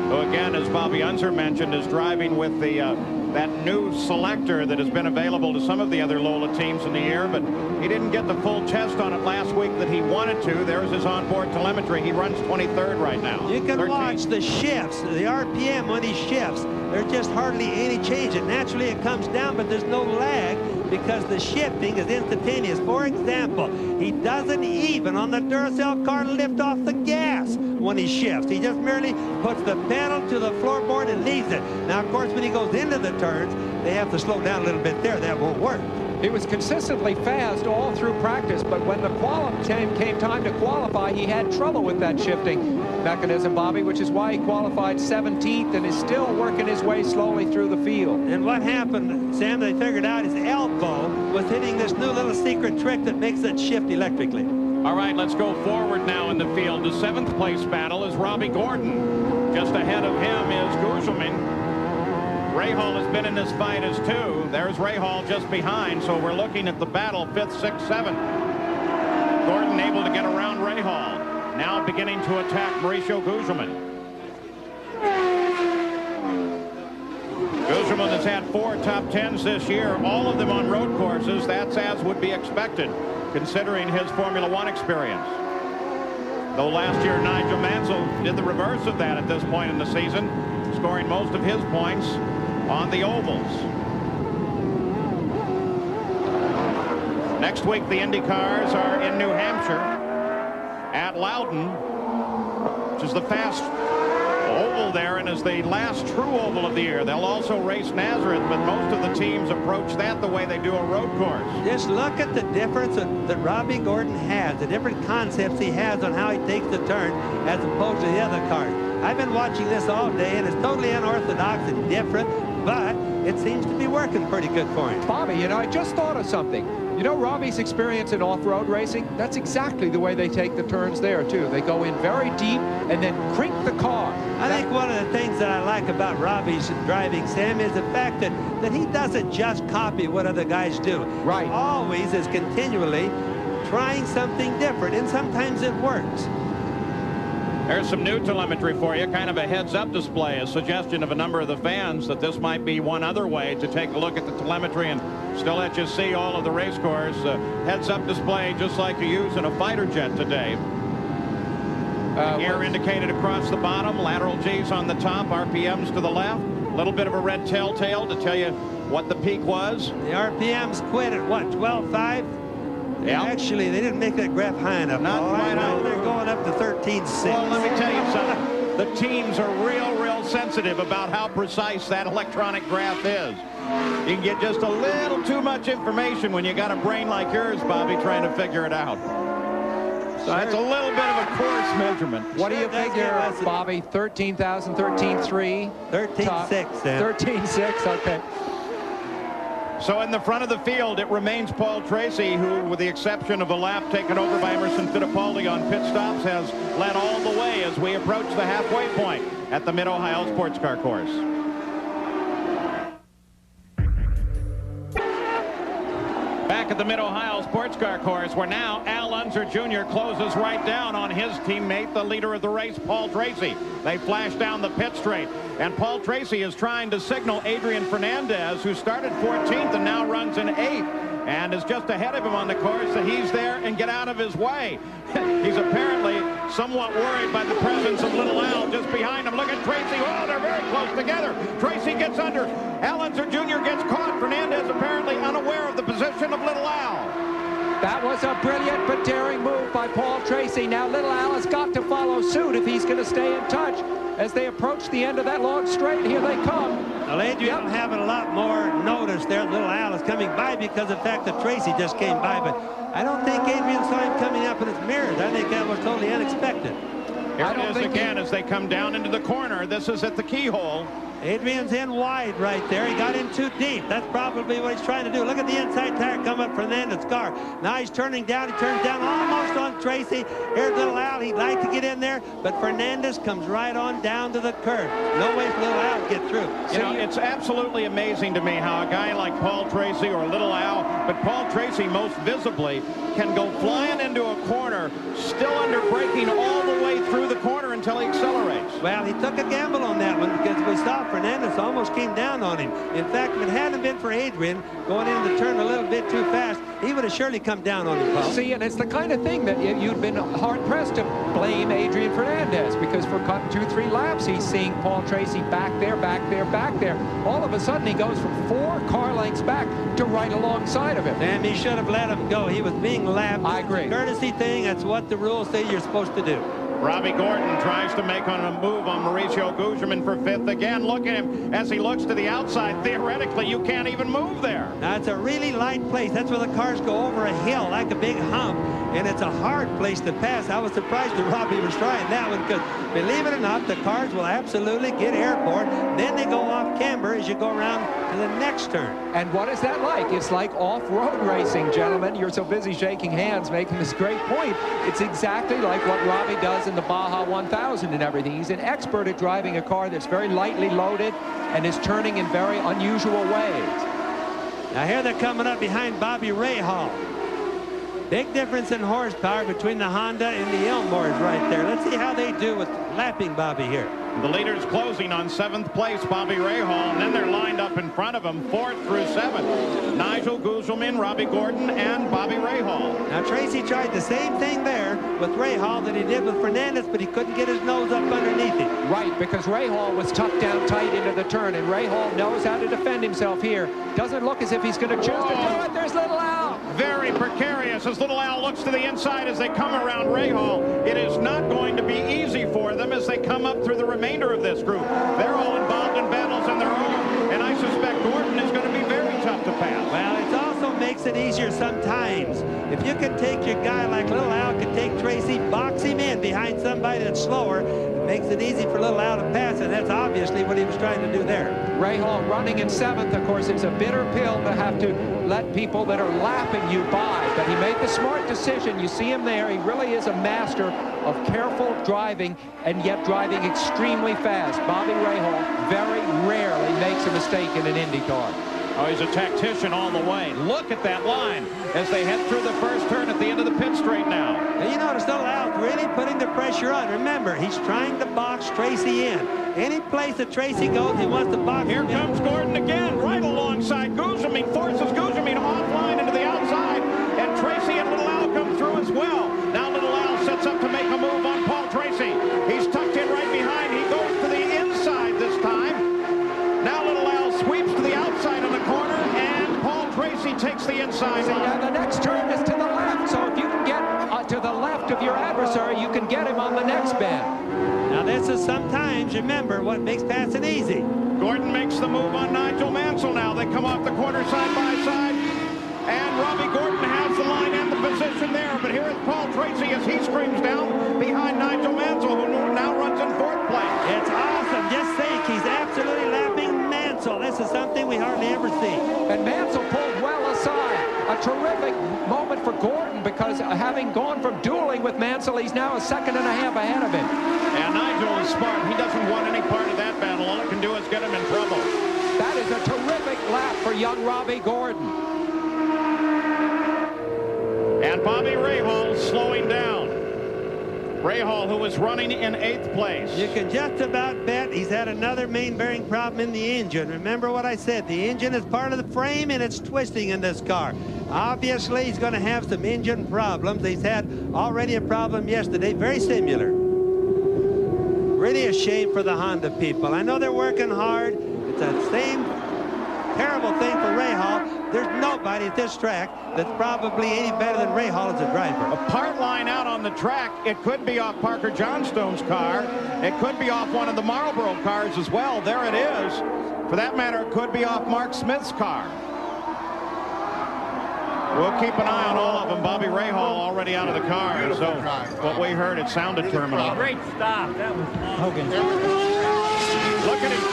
who again, as Bobby Unser mentioned, is driving with the that new selector that has been available to some of the other Lola teams in the year, but he didn't get the full test on it last week that he wanted to. There's his onboard telemetry. He runs 23rd right now. You can 13th. watch the shifts, the RPM when he shifts. There's just hardly any change. And naturally it comes down, but there's no lag because the shifting is instantaneous. For example, he doesn't even on the Duracell car lift off the gas when he shifts. He just merely puts the pedal to the floorboard and leaves it. Now, of course, when he goes into the turns, they have to slow down a little bit there. That won't work. He was consistently fast all through practice, but when the came time to qualify, he had trouble with that shifting mechanism, Bobby, which is why he qualified 17th and is still working his way slowly through the field. And what happened, Sam, they figured out his elbow was hitting this new little secret trick that makes it shift electrically. All right, let's go forward now in the field. The 7th place battle is Robbie Gordon. Just ahead of him is Guzman. Rahal has been in this fight as 2. There's Rahal just behind, so we're looking at the battle 5th, 6th, 7th. Gordon able to get around Rahal. Now beginning to attack Mauricio Guzman. Guzman has had 4 top 10s this year, all of them on road courses. That's as would be expected, considering his Formula One experience. Though last year Nigel Mansell did the reverse of that at this point in the season, scoring most of his points on the ovals. Next week, the Indy cars are in New Hampshire at Loudon, which is the fast oval there and is the last true oval of the year. They'll also race Nazareth, but most of the teams approach that the way they do a road course. Just look at the difference that Robbie Gordon has, the different concepts he has on how he takes the turn as opposed to the other cars. I've been watching this all day, and it's totally unorthodox and different, but it seems to be working pretty good for him. Bobby, you know, I just thought of something. You know, Robbie's experience in off-road racing, that's exactly the way they take the turns there, too. They go in very deep and then crank the car. I think one of the things that I like about Robbie's driving, Sam, is the fact that he doesn't just copy what other guys do. Right. He always is continually trying something different, and sometimes it works. There's some new telemetry for you, kind of a heads-up display, a suggestion of a number of the fans that this might be one other way to take a look at the telemetry and still let you see all of the race cars. Heads-up display just like you use in a fighter jet today. Gear indicated across the bottom, lateral G's on the top, RPMs to the left. A little bit of a red telltale to tell you what the peak was. The RPMs quit at what, 12.5? Yeah. Actually, they didn't make that graph high enough. Not quite out. They're going up to 13.6. Well, let me tell you something. The teams are real sensitive about how precise that electronic graph is. You can get just a little too much information when you got a brain like yours, Bobby, trying to figure it out. So it's a little bit of a coarse measurement. What do you figure, Bobby? 13,000, 13.3? 13.6, Sam. 13.6, okay. So in the front of the field, it remains Paul Tracy, who, with the exception of a lap taken over by Emerson Fittipaldi on pit stops, has led all the way as we approach the halfway point at the Mid-Ohio Sports Car Course. Back at the Mid-Ohio Sports Car Course, where now Al Unser Jr. closes right down on his teammate, the leader of the race, Paul Tracy. They flash down the pit straight, and Paul Tracy is trying to signal Adrian Fernandez, who started 14th and now runs in 8th, and is just ahead of him on the course, that he's there and get out of his way. He's apparently somewhat worried by the presence of Little Al just behind him. Look at Tracy. Oh, they're very close together. Tracy gets under. Al Unser Jr. gets caught. Fernandez apparently unaware of the position of Little Al. That was a brilliant but daring move by Paul Tracy. Now Little Al has got to follow suit if he's going to stay in touch as they approach the end of that long straight. Here they come. Well, Adrian having a lot more notice there. Little Al is coming by because of the fact that Tracy just came by, but I don't think Adrian saw him coming up in his mirrors. I think that was totally unexpected. Here it is again as they come down into the corner. This is at the keyhole. Adrian's in wide right there. He got in too deep. That's probably what he's trying to do. Look at the inside tire come up Fernandez's car. Now he's turning down. He turns down almost on Tracy. Here's Little Al. He'd like to get in there, but Fernandez comes right on down to the curb. No way for Little Al to get through. You know, it's absolutely amazing to me how a guy like Paul Tracy or Little Al, but Paul Tracy most visibly can go flying into a corner, still under braking all the way through the corner until he accelerates. Well, he took a gamble on that one because we saw Fernandez almost came down on him. In fact, if it hadn't been for Adrian going into the turn a little bit too fast, he would have surely come down on him, Paul. See, and it's the kind of thing that you'd been hard-pressed to blame Adrian Fernandez, because for 2-3 laps, he's seeing Paul Tracy back there, back there, back there. All of a sudden, he goes from 4 car lengths back to right alongside of him. And he should have let him go. He was being lapped. I agree. It's a courtesy thing. That's what the rules say you're supposed to do. Robbie Gordon tries to make on a move on Mauricio Gugelmin for 5th. Again, look at him as he looks to the outside. Theoretically, you can't even move there. Now, it's a really light place. That's where the cars go over a hill like a big hump, and it's a hard place to pass. I was surprised that Robbie was trying that one because, believe it or not, the cars will absolutely get airborne. Then they go off camber as you go around to the next turn. And what is that like? It's like off-road racing, gentlemen. You're so busy shaking hands making this great point. It's exactly like what Robbie does in the Baja 1000 and everything. He's an expert at driving a car that's very lightly loaded and is turning in very unusual ways. Now here they're coming up behind Bobby Rahal. Big difference in horsepower between the Honda and the Elmores right there. Let's see how they do with lapping Bobby here. The leader's closing on 7th place, Bobby Rahal, and then they're lined up in front of him, 4th through 7th. Nigel Gugelmin, Robbie Gordon, and Bobby Rahal. Now, Tracy tried the same thing there with Rahal that he did with Fernandez, but he couldn't get his nose up underneath him. Right, because Rahal was tucked down tight into the turn, and Rahal knows how to defend himself here. Doesn't look as if he's going to choose to do it. There's Little Al. Very precarious as Little Al looks to the inside as they come around Rahal. It is not going to be easy for them as they come up through the remainder of this group. They're all involved in battles on their own, and I suspect Gordon is going to be very tough to pass. Well, it also makes it easier sometimes. If you can take your guy like Little Al can take Tracy, box him in behind somebody that's slower, it makes it easy for Little Al to pass, and that's obviously what he was trying to do there. Rahal running in 7th, of course. It's a bitter pill to have to let people that are lapping you by, but he made the smart decision. You see him there. He really is a master of careful driving and yet driving extremely fast. Bobby Rahal very rarely makes a mistake in an Indy car. Oh, he's a tactician all the way. Look at that line as they head through the first turn at the end of the pit straight now. And you notice Little Al really putting the pressure on. Remember, he's trying to box Tracy in. Any place that Tracy goes, he wants to box Here him comes in. Gordon again, right alongside Gugelmin, forces Gugelmin offline into the outside, and Tracy and Little Al come through as well. Now Little Al sets up to make a move on Paul Tracy. He's tucked in right behind. He goes to the inside this time. Now Little Al sweeps to the outside of the corner, and Paul Tracy takes the inside line. Now the next turn is to the left, so if you can get to the left of your adversary, you can get him on the next bend. Now this is sometimes, remember, what makes passing easy. Gordon makes the move on Nigel Mansell now. They come off the corner side by side, and Robbie Gordon has the line and the position there. But here is Paul Tracy as he screams down behind Nigel Mansell, who now runs in 4th place. It's awesome. Just think, he's absolutely lapping Mansell. This is something we hardly ever see. And Mansell pulled well aside. A terrific moment for Gordon because having gone from dueling with Mansell, he's now a 1.5 seconds ahead of him. And Nigel is smart. He doesn't want any part of that battle. All it can do is get him in trouble. That is a terrific lap for young Robbie Gordon. And Bobby Rahal slowing down. Rahal, who was running in 8th place. You can just about bet he's had another main bearing problem in the engine. Remember what I said, the engine is part of the frame and it's twisting in this car. Obviously, he's going to have some engine problems. He's had already a problem yesterday, very similar. Really a shame for the Honda people. I know they're working hard. It's the same terrible thing for Rahal. There's nobody at this track that's probably any better than Rahal as a driver. A part line out on the track. It could be off Parker Johnstone's car. It could be off one of the Marlboro cars as well. There it is. For that matter, it could be off Mark Smith's car. We'll keep an eye on all of them. Bobby Rahal already out of the car. So what we heard, it sounded terminal. Great stop. That was Hogan. Look at him.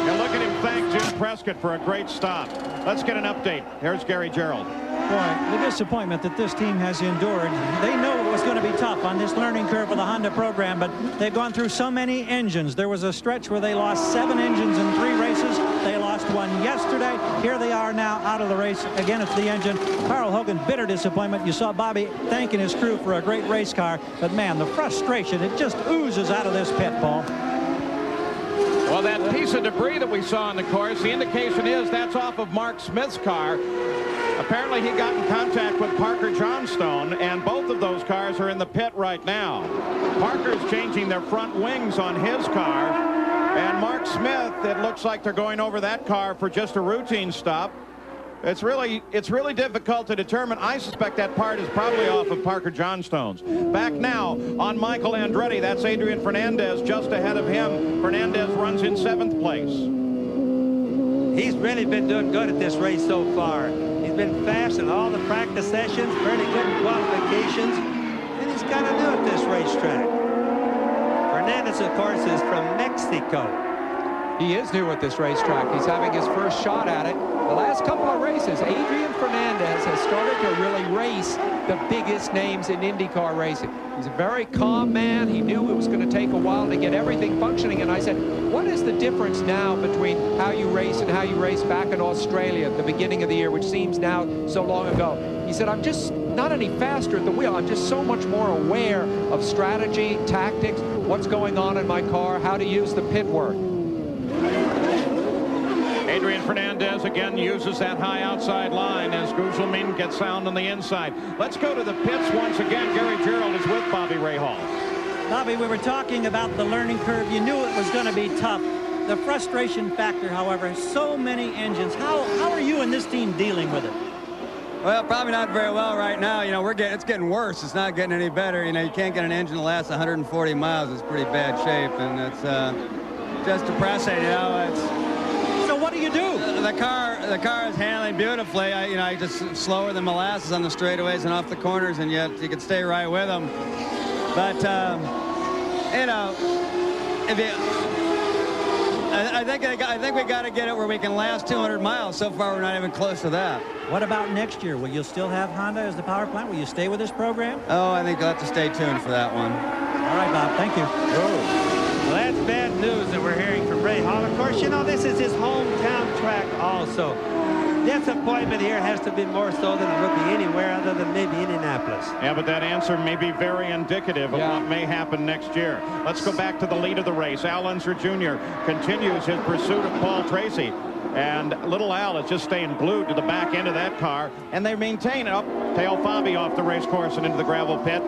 And look at him thank Jim Prescott for a great stop. Let's get an update. Here's Gary Gerald. Boy, the disappointment that this team has endured. They know it was going to be tough on this learning curve of the Honda program, but they've gone through so many engines. There was a stretch where they lost 7 engines in 3 races. They lost 1 yesterday. Here they are now out of the race. Again, it's the engine. Carl Hogan, bitter disappointment. You saw Bobby thanking his crew for a great race car, but man, the frustration, it just oozes out of this pit, Paul. Well, that piece of debris that we saw on the course, the indication is that's off of Mark Smith's car. Apparently he got in contact with Parker Johnstone, and both of those cars are in the pit right now. Parker's changing their front wings on his car, and Mark Smith, it looks like they're going over that car for just a routine stop. It's really difficult to determine. I suspect that part is probably off of Parker Johnstone's. Back now on Michael Andretti, that's Adrian Fernandez just ahead of him. Fernandez runs in 7th place. He's really been doing good at this race so far. He's been fast in all the practice sessions, pretty good in qualifications, and he's kind of new at this racetrack. Fernandez, of course, is from Mexico. He is new at this racetrack. He's having his first shot at it. The last couple of races, Adrian Fernandez has started to really race the biggest names in IndyCar racing. He's a very calm man. He knew it was going to take a while to get everything functioning. And I said, what is the difference now between how you race and how you race back in Australia at the beginning of the year, which seems now so long ago? He said, I'm just not any faster at the wheel. I'm just so much more aware of strategy, tactics, what's going on in my car, how to use the pit work. Adrian Fernandez again uses that high outside line as Gugelmin gets sound on the inside. Let's go to the pits once again. Gary Gerald is with Bobby Rahal. Bobby, we were talking about the learning curve. You knew it was going to be tough. The frustration factor, however, so many engines. How are you and this team dealing with it? Well, probably not very well right now. You know, it's getting worse. It's not getting any better. You know, you can't get an engine to last 140 miles. It's pretty bad shape, and it's just depressing. You know, so what do you do? The car is handling beautifully. I just slower than molasses on the straightaways and off the corners, and yet you could stay right with them. But you know, I think we got to get it where we can last 200 miles. So far, we're not even close to that. What about next year? Will you still have Honda as the power plant? Will you stay with this program? Oh, I think you'll have to stay tuned for that one. All right, Bob. Thank you. Well, that's bad news that we're hearing from Rahal. Of course, you know, this is his hometown track also. Disappointment here has to be more so than it would be anywhere other than maybe Indianapolis. Yeah, but that answer may be very indicative of what may happen next year. Let's go back to the lead of the race. Al Unser Jr. continues his pursuit of Paul Tracy. And little Al is just staying glued to the back end of that car. And they maintain up Tail Fabi off the race course and into the gravel pit.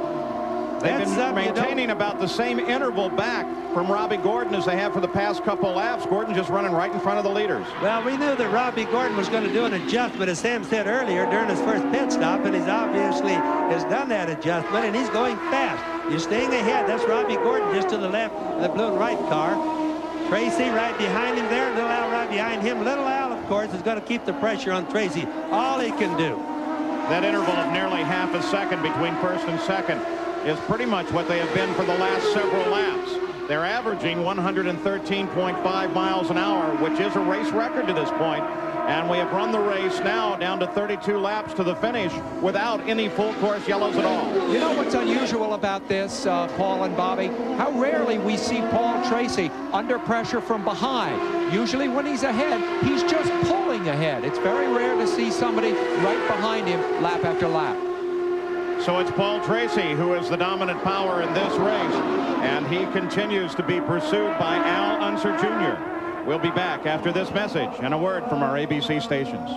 They've been maintaining about the same interval back from Robbie Gordon as they have for the past couple laps. Gordon just running right in front of the leaders. Well, we knew that Robbie Gordon was going to do an adjustment, as Sam said earlier, during his first pit stop, and he's obviously has done that adjustment, and he's going fast. You're staying ahead. That's Robbie Gordon just to the left of the blue and white car. Tracy right behind him there. Little Al right behind him. Little Al, of course, is going to keep the pressure on Tracy. All he can do. That interval of nearly half a second between first and second is pretty much what they have been for the last several laps. They're averaging 113.5 miles an hour, which is a race record to this point. And we have run the race now down to 32 laps to the finish without any full course yellows at all. You know what's unusual about this, Paul and Bobby? How rarely we see Paul Tracy under pressure from behind. Usually when he's ahead, he's just pulling ahead. It's very rare to see somebody right behind him lap after lap. So it's Paul Tracy who is the dominant power in this race, and he continues to be pursued by Al Unser Jr. We'll be back after this message and a word from our ABC stations.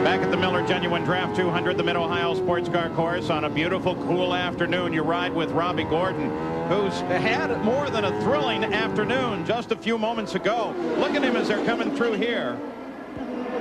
Back at the Miller Genuine Draft 200, the Mid-Ohio Sports Car Course, on a beautiful, cool afternoon. You ride with Robbie Gordon, who's had more than a thrilling afternoon just a few moments ago. Look at him as they're coming through here.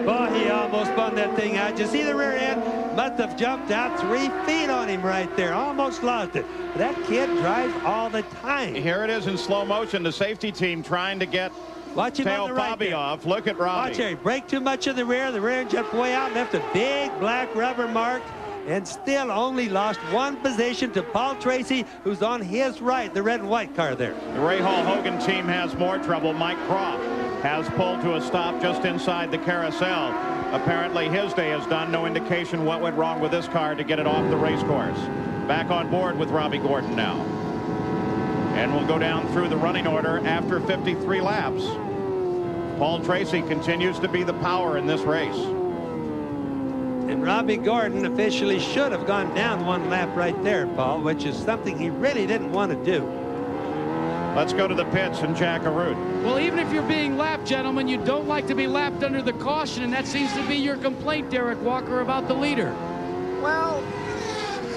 Boy, he almost spun that thing out. You see the rear end? Must have jumped out 3 feet on him right there. Almost lost it. That kid drives all the time. Here it is in slow motion. The safety team trying to get Watch him tail on the right Bobby there. off. Look at Robbie. Watch here. Brake too much in the rear engine jumped way out, left a big black rubber mark, and still only lost one position to Paul Tracy, who's on his right, the red and white car there. The Ray Hall Hogan team has more trouble. Mike Croft has pulled to a stop just inside the carousel. Apparently his day is done. No indication what went wrong with this car to get it off the race course. Back on board with Robbie Gordon now. And we'll go down through the running order after 53 laps. Paul Tracy continues to be the power in this race. And Robbie Gordon officially should have gone down one lap right there, Paul, which is something he really didn't want to do. Let's go to the pits and Jack Arute. Well, even if you're being lapped, gentlemen, you don't like to be lapped under the caution, and that seems to be your complaint, Derek Walker, about the leader. Well,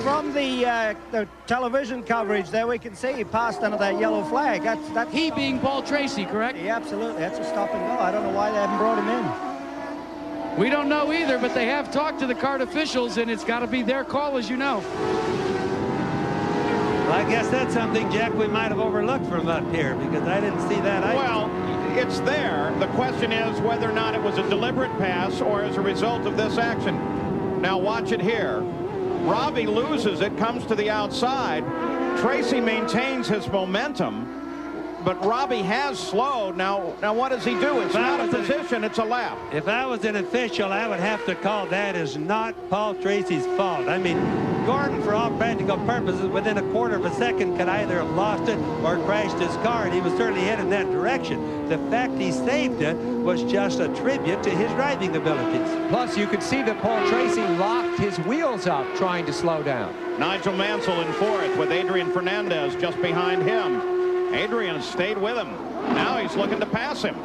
from the television coverage there, we can see he passed under that yellow flag. That's He being Paul Tracy, correct? Yeah, absolutely. That's a stop and go. I don't know why they haven't brought him in. We don't know either, but they have talked to the card officials, and it's got to be their call, as you know. Well, I guess that's something, Jack, we might have overlooked from up here, because I didn't see that either. Well, it's there. The question is whether or not it was a deliberate pass or as a result of this action. Now watch it here. Robbie loses it, comes to the outside. Tracy maintains his momentum, but Robbie has slowed. Now what does he do? It's not a position, it's a lap. If I was an official, I would have to call that as not Paul Tracy's fault. I mean, Gordon, for all practical purposes, within a quarter of a second could either have lost it or crashed his car, and he was certainly headed in that direction. The fact he saved it was just a tribute to his driving abilities. Plus, you could see that Paul Tracy locked his wheels up trying to slow down. Nigel Mansell in fourth with Adrian Fernandez just behind him. Adrian stayed with him. Now he's looking to pass him.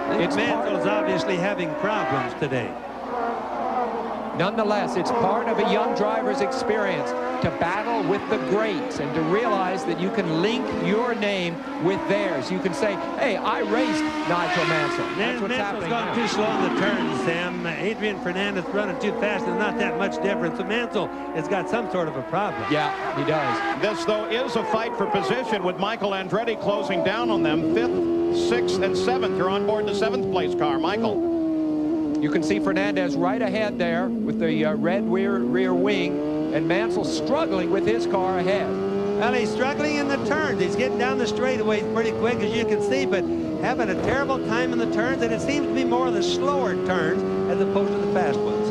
Mansell's obviously having problems today. Nonetheless, it's part of a young driver's experience to battle with the greats and to realize that you can link your name with theirs. You can say, hey, I raced Nigel Mansell. That's what's happening now. Mansell's gone too slow on the turns, Sam. Adrian Fernandez running too fast. There's not that much difference. So Mansell has got some sort of a problem. Yeah, he does. This, though, is a fight for position with Michael Andretti closing down on them. 5th, 6th, and 7th. You're on board the 7th place car, Michael. You can see Fernandez right ahead there with the red rear wing, and Mansell struggling with his car ahead. Well, he's struggling in the turns. He's getting down the straightaway pretty quick, as you can see, but having a terrible time in the turns, and it seems to be more of the slower turns as opposed to the fast ones.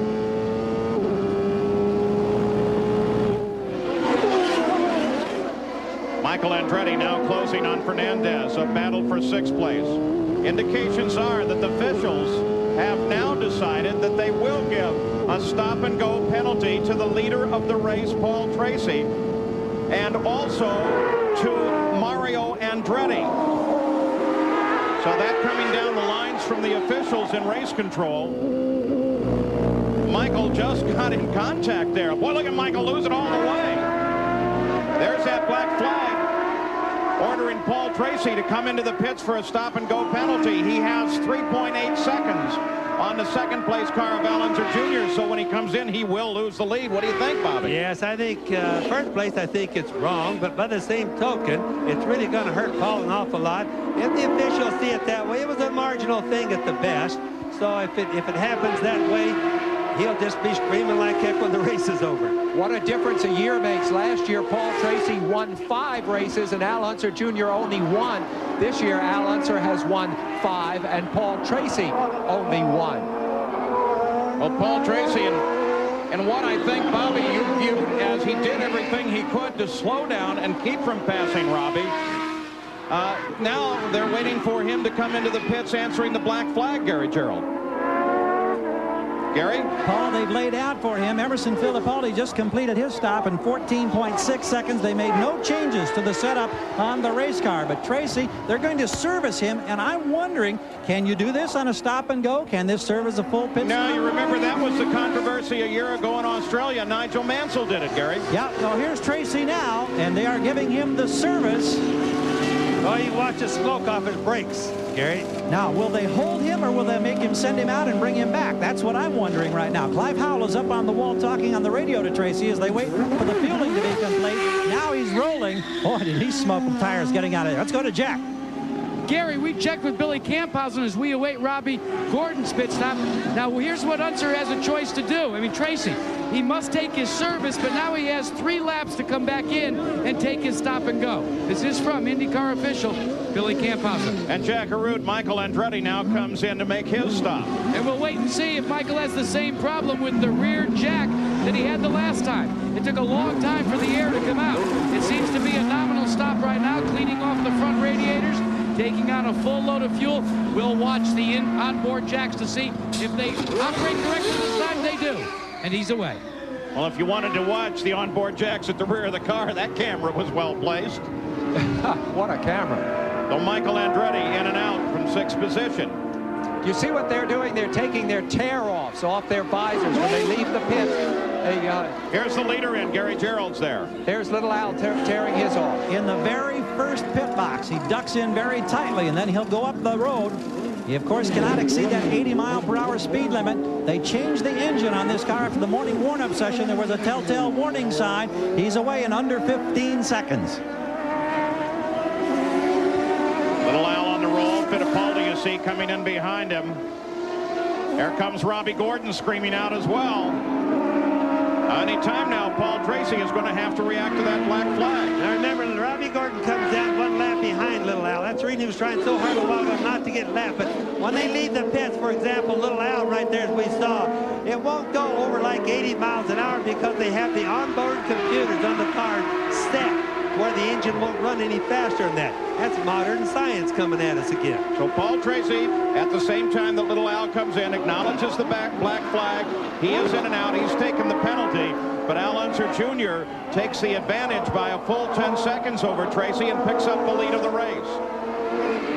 Michael Andretti now closing on Fernandez. A battle for 6th place. Indications are that the officials have now decided that they will give a stop-and-go penalty to the leader of the race, Paul Tracy, and also to Mario Andretti. So that coming down the lines from the officials in race control. Michael just got in contact there. Boy, look at Michael lose it all the way. There's that black flag ordering Paul Tracy to come into the pits for a stop-and-go penalty. He has 3.8 seconds on the 2nd place car of Alonso Jr., so when he comes in, he will lose the lead. What do you think, Bobby? Yes, I think 1st place, I think it's wrong, but by the same token, it's really going to hurt Paul an awful lot. If the officials see it that way, it was a marginal thing at the best. So if it happens that way, he'll just be screaming like heck when the race is over. What a difference a year makes. Last year, Paul Tracy won 5 races and Al Unser Jr. only 1. This year, Al Unser has won 5 and Paul Tracy only 1. Well, Paul Tracy, and what I think, Bobby, you viewed as he did everything he could to slow down and keep from passing Robbie. Now they're waiting for him to come into the pits answering the black flag, Gary Gerald. Gary? Paul, they've laid out for him. Emerson Fittipaldi just completed his stop in 14.6 seconds. They made no changes to the setup on the race car. But Tracy, they're going to service him, and I'm wondering, can you do this on a stop and go? Can this serve as a full pit Now, stop? you remember that was the controversy a year ago in Australia. Nigel Mansell did it, Gary. Yeah, no, here's Tracy now, and they are giving him the service. Oh, you watch the smoke off his brakes, Gary. Now, will they hold him or will they make him send him out and bring him back? That's what I'm wondering right now. Clive Howell is up on the wall talking on the radio to Tracy as they wait for the fueling to be complete. Now he's rolling. Boy, did he smoke the tires getting out of there. Let's go to Jack. Gary, we checked with Billy Camphausen as we await Robbie Gordon's pit stop. Now, here's what Unser has a choice to do. I mean, Tracy, he must take his service, but now he has 3 laps to come back in and take his stop and go. This is from IndyCar official Billy Camphausen. And Jack Arute, Michael Andretti now comes in to make his stop. And we'll wait and see if Michael has the same problem with the rear jack that he had the last time. It took a long time for the air to come out. It seems to be a nominal stop right now, cleaning off the front radiators, taking on a full load of fuel. We'll watch the onboard jacks to see if they operate correctly this time. They do. And he's away. Well, if you wanted to watch the onboard jacks at the rear of the car, that camera was well placed. What a camera. So Michael Andretti in and out from 6th position. You see what they're doing? They're taking their tear-offs off their visors when they leave the pit. Here's the leader in. Gary Gerald's there. There's little Al tearing his off. In the very first pit box, he ducks in very tightly, and then he'll go up the road. He, of course, cannot exceed that 80-mile-per-hour speed limit. They changed the engine on this car after the morning warm-up session. There was a telltale warning sign. He's away in under 15 seconds. Little Al on the roll. Fittipaldi, you see, coming in behind him. There comes Robbie Gordon screaming out as well. Any time now, Paul Tracy is going to have to react to that black flag. Now remember, Robbie Gordon comes down 1 lap behind Little Al. That's the reason he was trying so hard a while ago not to get lapped. But when they leave the pits, for example, Little Al right there, as we saw, it won't go over like 80 miles an hour because they have the onboard computers on the car set where the engine won't run any faster than that. That's modern science coming at us again. So Paul Tracy, at the same time that Little Al comes in, acknowledges the black flag. He is in and out. He's taken the penalty. But Al Unser Jr. takes the advantage by a full 10 seconds over Tracy and picks up the lead of the race.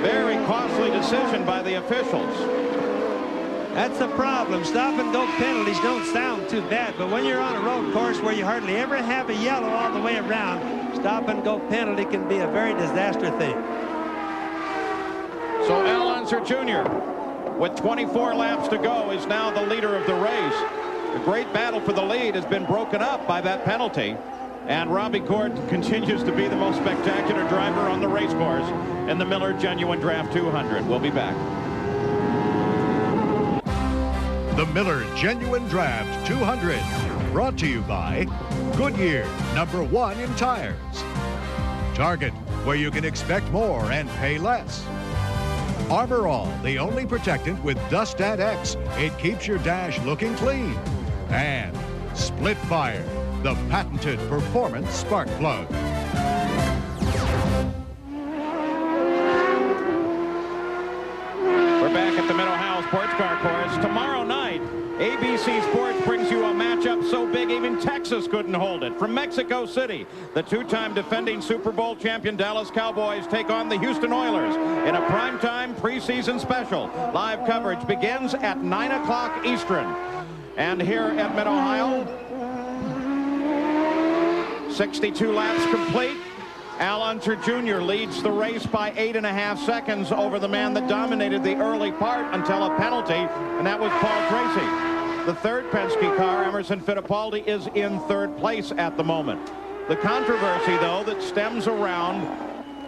Very costly decision by the officials. That's the problem. Stop-and-go penalties don't sound too bad, but when you're on a road course where you hardly ever have a yellow all the way around, stop-and-go penalty can be a very disaster thing. So Al Unser Jr., with 24 laps to go, is now the leader of the race. The great battle for the lead has been broken up by that penalty, and Robbie Gordon continues to be the most spectacular driver on the race course in the Miller Genuine Draft 200. We'll be back. The Miller Genuine Draft 200, brought to you by Goodyear, #1 in tires. Target, where you can expect more and pay less. Armor All, the only protectant with Dust at X. It keeps your dash looking clean. And Split Fire, the patented performance spark plug. We're back at the Mid-Ohio Sports Car Course. Tomorrow night, ABC Sports brings you a matchup so big even Texas couldn't hold it. From Mexico City, the 2-time defending Super Bowl champion Dallas Cowboys take on the Houston Oilers in a primetime preseason special. Live coverage begins at 9 o'clock Eastern. And here at Mid-Ohio, 62 laps complete. Al Unser Jr. leads the race by 8.5 seconds over the man that dominated the early part until a penalty, and that was Paul Tracy. The third Penske car, Emerson Fittipaldi, is in 3rd place at the moment. The controversy, though, that stems around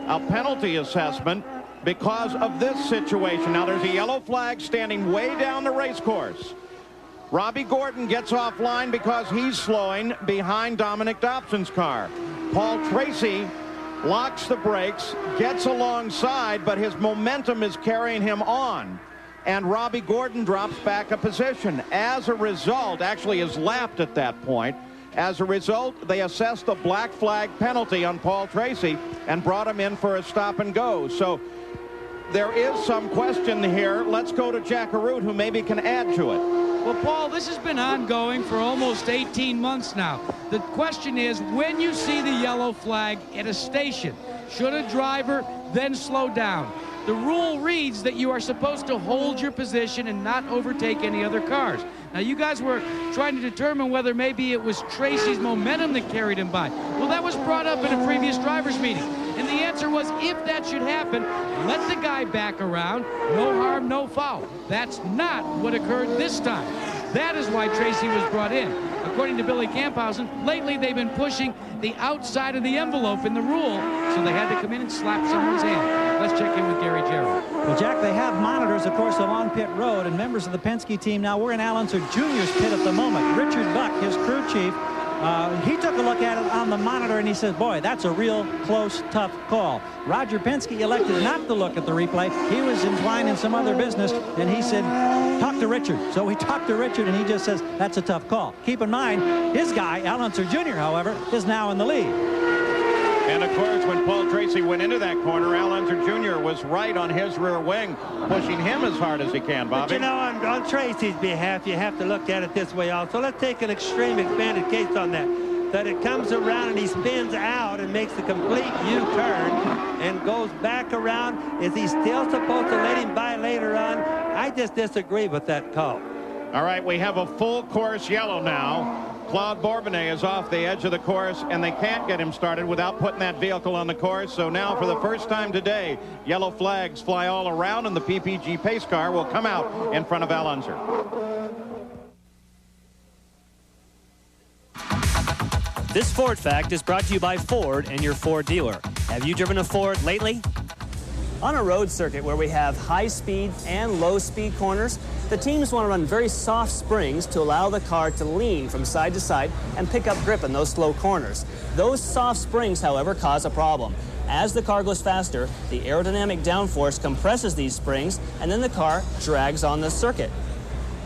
a penalty assessment because of this situation. Now, there's a yellow flag standing way down the race course. Robbie Gordon gets offline because he's slowing behind Dominic Dobson's car. Paul Tracy locks the brakes, gets alongside, but his momentum is carrying him on. And Robbie Gordon drops back a position. As a result, actually is lapped at that point. As a result, they assessed a black flag penalty on Paul Tracy and brought him in for a stop and go. So there is some question here. Let's go to Jack Arute, who maybe can add to it. Well, Paul, this has been ongoing for almost 18 months now. The question is, when you see the yellow flag at a station, should a driver then slow down? The rule reads that you are supposed to hold your position and not overtake any other cars. Now, you guys were trying to determine whether maybe it was Tracy's momentum that carried him by. Well, that was brought up in a previous drivers' meeting. And the answer was, if that should happen, let the guy back around. No harm, no foul. That's not what occurred this time. That is why Tracy was brought in. According to Billy Camphausen, lately they've been pushing the outside of the envelope in the rule, so they had to come in and slap someone's hand. Let's Let's check in with Gary Gerald. Well, Jack, they have monitors, of course, along pit road, and members of the Penske team. Now, we're in Al Unser Jr.'s pit at the moment. Richard Buck, his crew chief, he took a look at it on the monitor, and he says, boy, that's a real close, tough call. Roger Penske elected not to look at the replay. He was inclined in some other business, and he said, talk to Richard. So we talked to Richard, and he just says, that's a tough call. Keep in mind, his guy, Al Unser Jr., however, is now in the lead. And, of course, when Paul Tracy went into that corner, Al Unser Jr. was right on his rear wing, pushing him as hard as he can, Bobby. But, you know, on Tracy's behalf, you have to look at it this way also. Let's take an extreme expanded case on that it comes around and he spins out and makes a complete U-turn and goes back around. Is he still supposed to let him by later on? I just disagree with that call. All right, we have a full course yellow now. Claude Bourbonnais is off the edge of the course, and they can't get him started without putting that vehicle on the course. So now, for the first time today, yellow flags fly all around, and the PPG pace car will come out in front of Al Unser. This Ford Fact is brought to you by Ford and your Ford dealer. Have you driven a Ford lately? On a road circuit where we have high-speed and low-speed corners, the teams want to run very soft springs to allow the car to lean from side to side and pick up grip in those slow corners. Those soft springs, however, cause a problem. As the car goes faster, the aerodynamic downforce compresses these springs, and then the car drags on the circuit.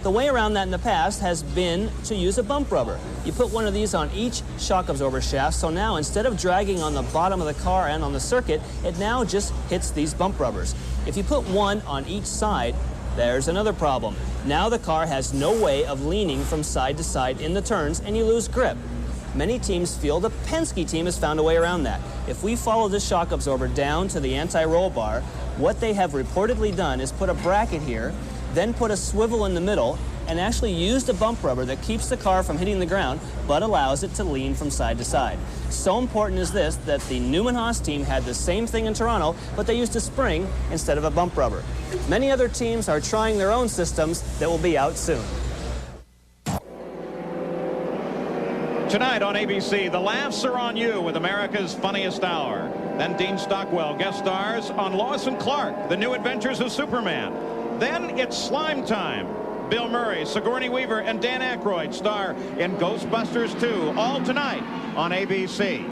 The way around that in the past has been to use a bump rubber. You put one of these on each shock absorber shaft, so now instead of dragging on the bottom of the car and on the circuit, it now just hits these bump rubbers. If you put one on each side, there's another problem. Now the car has no way of leaning from side to side in the turns, and you lose grip. Many teams feel the Penske team has found a way around that. If we follow this shock absorber down to the anti-roll bar, what they have reportedly done is put a bracket here, then put a swivel in the middle, and actually used a bump rubber that keeps the car from hitting the ground, but allows it to lean from side to side. So important is this that the Newman-Haas team had the same thing in Toronto, but they used a spring instead of a bump rubber. Many other teams are trying their own systems that will be out soon. Tonight on ABC, the laughs are on you with America's Funniest Hour. Then Dean Stockwell guest stars on Lois and Clark, The New Adventures of Superman. Then it's Slime Time. Bill Murray, Sigourney Weaver, and Dan Aykroyd star in Ghostbusters 2, all tonight on ABC.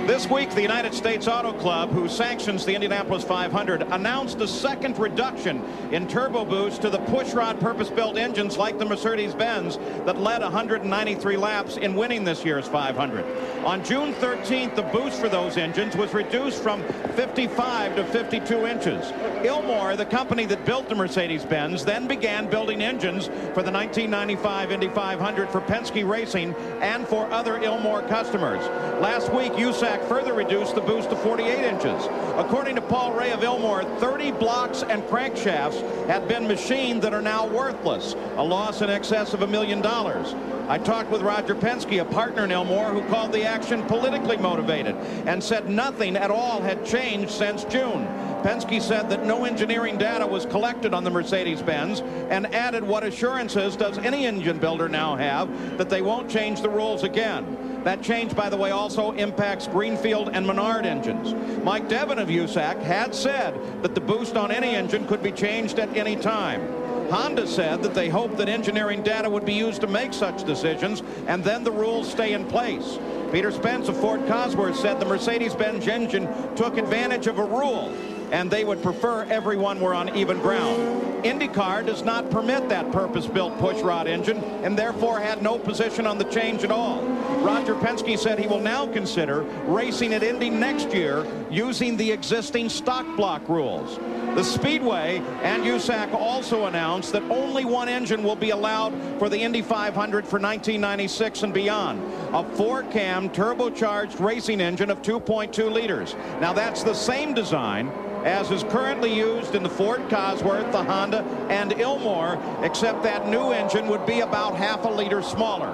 This week, the United States Auto Club, who sanctions the Indianapolis 500, announced a second reduction in turbo boost to the pushrod purpose-built engines like the Mercedes-Benz that led 193 laps in winning this year's 500. On June 13th, the boost for those engines was reduced from 55 to 52 inches. Ilmor, the company that built the Mercedes-Benz, then began building engines for the 1995 Indy 500 for Penske Racing and for other Ilmor customers. Last week, USAC further reduced the boost to 48 inches. According to Paul Ray of Ilmor, 30 blocks and crankshafts had been machined that are now worthless, a loss in excess of $1 million. I talked with Roger Penske, a partner in Ilmor, who called the action politically motivated and said nothing at all had changed since June. Penske said that no engineering data was collected on the Mercedes-Benz and added what assurances does any engine builder now have that they won't change the rules again. That change, by the way, also impacts Greenfield and Menard engines. Mike Devin of USAC had said that the boost on any engine could be changed at any time. Honda said that they hope that engineering data would be used to make such decisions, and then the rules stay in place. Peter Spence of Fort Cosworth said the Mercedes-Benz engine took advantage of a rule, and they would prefer everyone were on even ground. IndyCar does not permit that purpose-built pushrod engine and therefore had no position on the change at all. Roger Penske said he will now consider racing at Indy next year using the existing stock block rules. The Speedway and USAC also announced that only one engine will be allowed for the Indy 500 for 1996 and beyond, a 4-cam turbocharged racing engine of 2.2 liters. Now that's the same design as is currently used in the Ford Cosworth, the Honda, and Ilmor, except that new engine would be about half a liter smaller.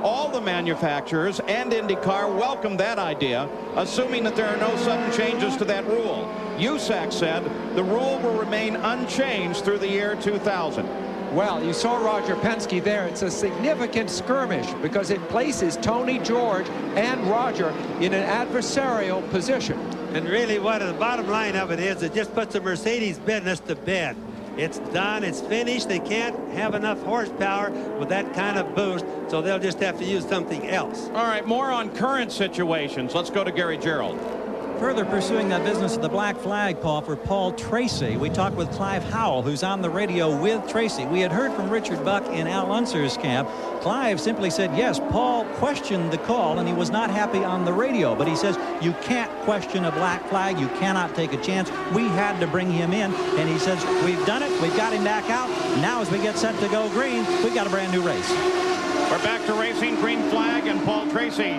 All the manufacturers and IndyCar welcomed that idea, assuming that there are no sudden changes to that rule. USAC said the rule will remain unchanged through the year 2000. Well, you saw Roger Penske there. It's a significant skirmish because it places Tony George and Roger in an adversarial position. And really what the bottom line of it is, it just puts the Mercedes business to bed. It's done. It's finished. They can't have enough horsepower with that kind of boost, so they'll just have to use something else. All right, more on current situations. Let's go to Gary Gerald. Further pursuing that business of the black flag, Paul, for Paul Tracy. We talked with Clive Howell, who's on the radio with Tracy. We had heard from Richard Buck in Al Unser's camp. Clive simply said, yes, Paul questioned the call, and he was not happy on the radio. But he says, you can't question a black flag. You cannot take a chance. We had to bring him in. And he says, we've done it. We've got him back out. Now as we get set to go green, we've got a brand new race. We're back to racing, green flag, and Paul Tracy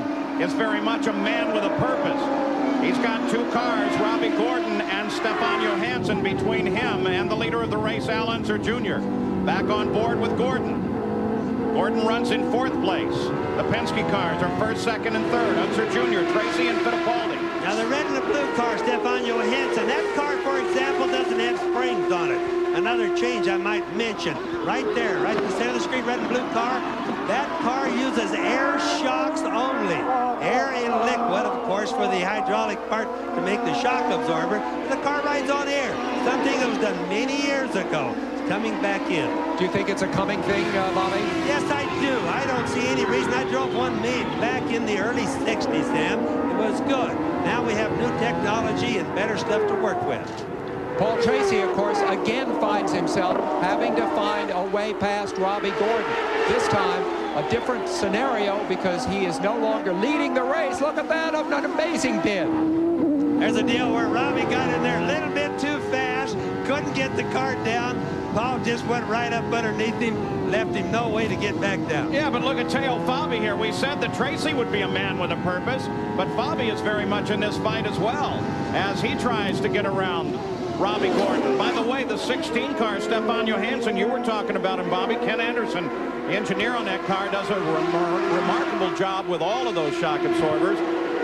is very much a man with a purpose. He's got two cars, Robbie Gordon and Stefan Johansson, between him and the leader of the race, Al Unser Jr. Back on board with Gordon. Gordon runs in 4th place. The Penske cars are 1st, 2nd, and 3rd. Unser Jr., Tracy, and Fittipaldi. Now the red and the blue car, Stefan Johansson. That car, for example, doesn't have springs on it. Another change I might mention. Right there, right in the center of the screen, red and blue car. That car uses air shocks only. Air and liquid, of course, for the hydraulic part to make the shock absorber. The car rides on air. Something that was done many years ago. It's coming back in. Do you think it's a coming thing, Bobby? Yes, I do. I don't see any reason. I drove one made back in the early 60s, Sam. It was good. Now we have new technology and better stuff to work with. Paul Tracy, of course, again finds himself having to find a way past Robbie Gordon. This time, a different scenario because he is no longer leading the race. Look at that, an amazing bid. There's a deal where Robbie got in there a little bit too fast, couldn't get the car down. Paul just went right up underneath him, left him no way to get back down. Yeah, but look at Teo Fabi here. We said that Tracy would be a man with a purpose, but Fabi is very much in this fight as well as he tries to get around Robbie Gordon. By the way, the 16 car, Stefan Johansson, you were talking about him, Bobby. Ken Anderson, the engineer on that car, does a remarkable job with all of those shock absorbers.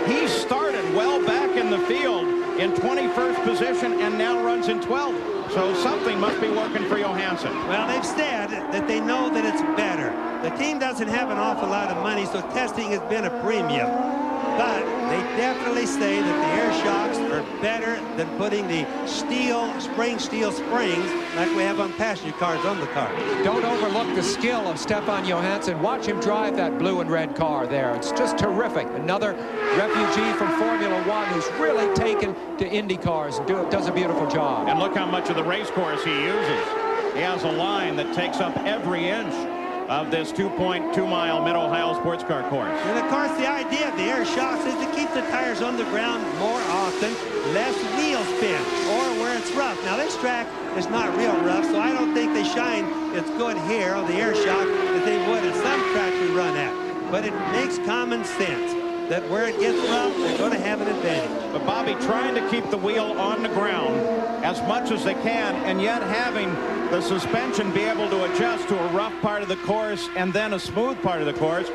He started well back in the field in 21st position and now runs in 12th. So something must be working for Johansson. Well, they've said that they know that it's better. The team doesn't have an awful lot of money, so testing has been a premium. But they definitely say that the air shocks are better than putting the spring steel springs like we have on passenger cars on the car. Don't overlook the skill of Stefan Johansson. Watch him drive that blue and red car there. It's just terrific. Another refugee from Formula One who's really taken to Indy cars and does a beautiful job. And look how much of the race course he uses. He has a line that takes up every inch of this 2.2-mile Mid-Ohio sports car course. And of course the idea of the air shocks is to keep the tires on the ground more often, less wheel spin, or where it's rough. Now this track is not real rough, so I don't think they shine as good here on the air shock as they would at some tracks we run at. But it makes common sense that where it gets rough, they're going to have an advantage. But Bobby, trying to keep the wheel on the ground as much as they can, and yet having the suspension be able to adjust to a rough part of the course and then a smooth part of the course,